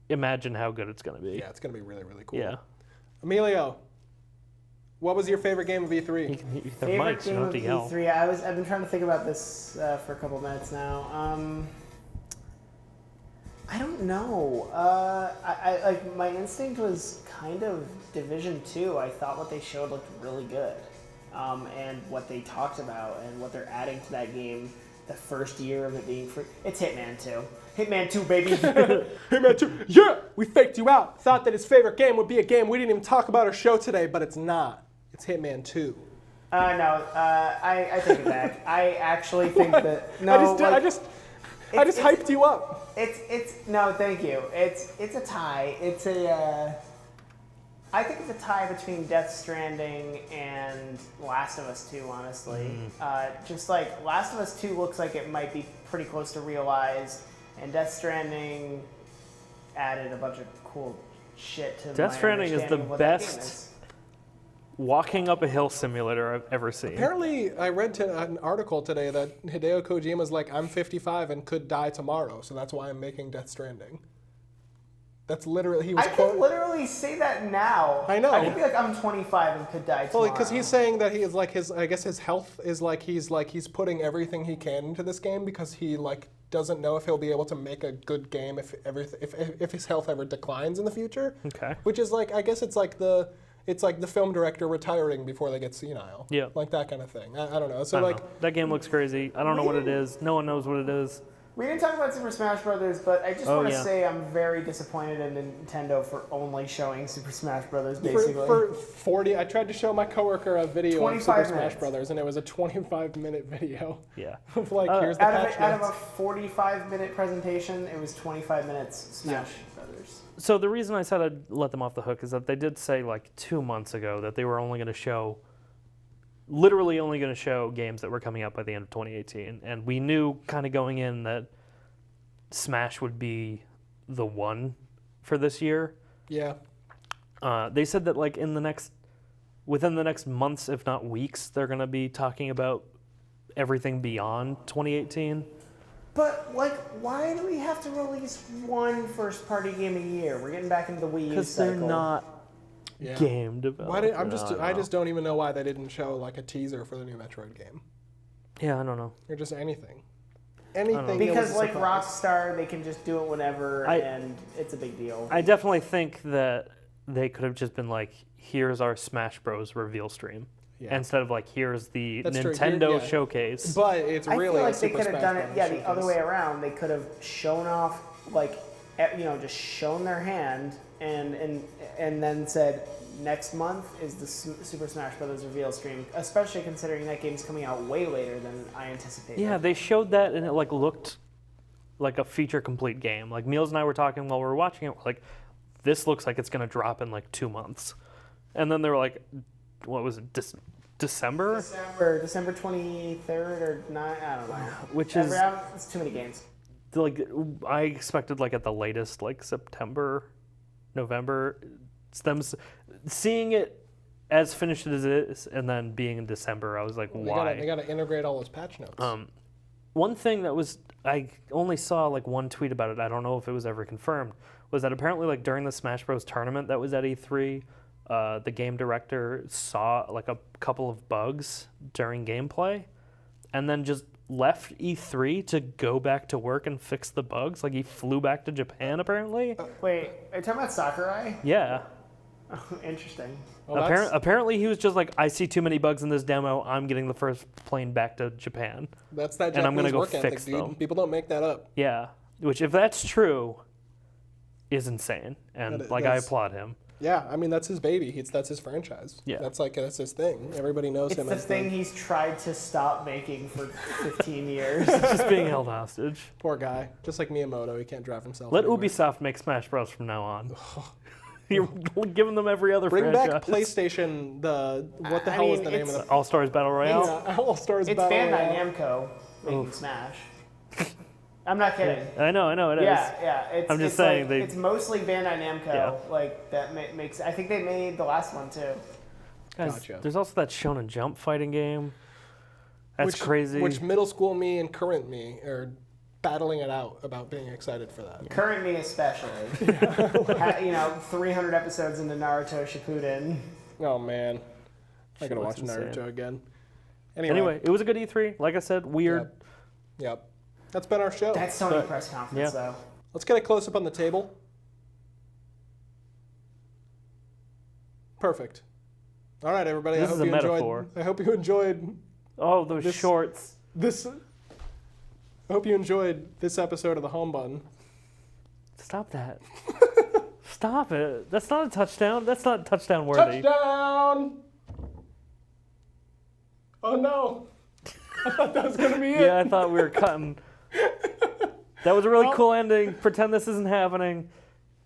imagine how good it's gonna be. Yeah, it's gonna be really, really cool. Yeah. Emilio, what was your favorite game of E3? Their Favorite mics, you game don't of have to yell. E3. I've been trying to think about this for a couple minutes now. I don't know. I like my instinct was kind of Division 2. I thought what they showed looked really good, and what they talked about and what they're adding to that game. The first year of it being free. It's Hitman 2. Hitman 2, baby. Hitman 2. Yeah, we faked you out. Thought that his favorite game would be a game we didn't even talk about or show today, but it's not. It's Hitman 2. No, I take it back. I actually think that no. I just hyped you up. It's no, thank you. It's a tie. It's a. I think it's a tie between Death Stranding and Last of Us 2, honestly. Just like Last of Us 2 looks like it might be pretty close to realized, and Death Stranding added a bunch of cool shit to Death my Stranding is the understanding of what that game best is. walking up a hill simulator I've ever seen. Apparently, I read an article today that Hideo Kojima's like, I'm 55 and could die tomorrow, so that's why I'm making Death Stranding. That's literally, he was I could literally say that now. I know. I could be like, I'm 25 and could die tomorrow. Well, because he's saying that he is like I guess his health is he's putting everything he can into this game because he doesn't know if he'll be able to make a good game if his health ever declines in the future. Okay. Which is I guess it's like the film director retiring before they get senile. Yeah. Like that kind of thing. I don't know. So I don't know. That game looks crazy. I don't know what it is. No one knows what it is. We didn't talk about Super Smash Brothers, but I just Oh, want to yeah. say I'm very disappointed in Nintendo for only showing Super Smash Brothers, for, basically. for 40, I tried to show my coworker a video of 25 Super Smash minutes. Brothers, and it was a 25-minute video Yeah. of here's the out patch of a notes. 45-minute presentation, it was 25 minutes Smash Brothers. So the reason I said I'd let them off the hook is that they did say 2 months ago that they were only going to show, literally only going to show games that were coming out by the end of 2018. And we knew kind of going in that Smash would be the one for this year. Yeah. They said that within the next months, if not weeks, they're going to be talking about everything beyond 2018. But, why do we have to release one first-party game a year? We're getting back into the Wii U Because cycle. they're not Yeah. game developers. I just don't even know why they didn't show a teaser for the new Metroid game, Yeah, I don't know. or just anything. Anything. that Because, was a surprise. Rockstar, they can just do it whenever, and it's a big deal. I definitely think that they could have just been here's our Smash Bros. Reveal stream. Yeah. Instead of here's the That's true. Nintendo Yeah. showcase. But it's I really feel like a they Super could have Smash done it, Bros. the other showcase. way around. They could have shown off, just shown their hand, and then said, next month is the Super Smash Brothers reveal stream, especially considering that game's coming out way later than I anticipated. Yeah, they showed that and it looked like a feature complete game. Meals and I were talking while we were watching it. We're like, this looks like it's going to drop in 2 months. And then they were like, what was it, December? December 23rd or 9th, I don't know. Which is, It's too many games. I expected at the latest, September, November. It's them seeing it as finished as it is and then being in December, I was like, why? They got to integrate all those patch notes. One thing that was, I only saw one tweet about it, I don't know if it was ever confirmed, was that apparently during the Smash Bros. Tournament that was at E3, the game director saw a couple of bugs during gameplay and then just left E3 to go back to work and fix the bugs. He flew back to Japan apparently. Wait, are you talking about Sakurai? Yeah. Oh, interesting. Well, that's- Apparently he was just I see too many bugs in this demo, I'm getting the first plane back to Japan. That's that and I'm Japanese gonna go work ethic, fix dude. them. People don't make that up. Yeah, which if that's true, is insane, and That I is- applaud him. Yeah, I mean, that's his baby. That's his franchise. Yeah. That's his thing. Everybody knows It's him the as thing he's tried to stop making for 15 years. It's just being held hostage. Poor guy. Just like Miyamoto, he can't drive himself Let anywhere. Ubisoft make Smash Bros. From now on. You're giving them every other Bring franchise. back PlayStation, what the I hell was mean, the name of it's- the... All-Stars Battle Royale. Yeah, All-Stars It's Battle Bandai Royale. Namco making Smash. I'm not kidding. I know it is. Yeah. I'm just it's saying like, it's mostly Bandai Namco. Yeah. Like that makes. I think they made the last one too. Guys, Gotcha. there's also that Shonen Jump fighting game. That's crazy. Which middle school me and current me are battling it out about being excited for that. Current me especially. 300 episodes into Naruto Shippuden. Oh, man. I Shit gotta looks watch Naruto insane. again. Anyway, it was a good E3. Like I said, weird. Yep. That's been our show. That Sony press conference yeah. though. Let's get a close-up on the table. Perfect. All right, everybody. This is a metaphor. I hope you enjoyed Oh, those shorts. this. I hope you enjoyed this episode of the Home Button. Stop that. Stop it. That's not a touchdown. That's not touchdown worthy. Touchdown! Oh no! I thought that was gonna be it. Yeah, I thought we were cutting. That was a really cool ending. Pretend this isn't happening.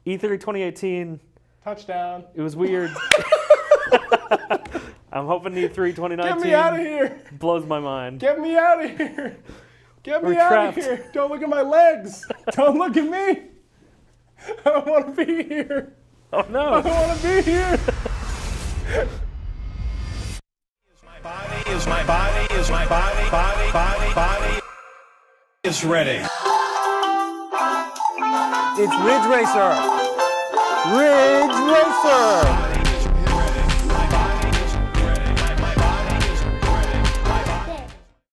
E3 2018. Touchdown! It was weird. I'm hoping E3 2019 Get me out of here! blows my mind. Get me out of here! Get me We're out trapped. of here! Don't look at my legs! Don't look at me! I don't want to be here! Oh I no! don't want to be here! Body is my body is ready. It's Ridge Racer. Ridge Racer.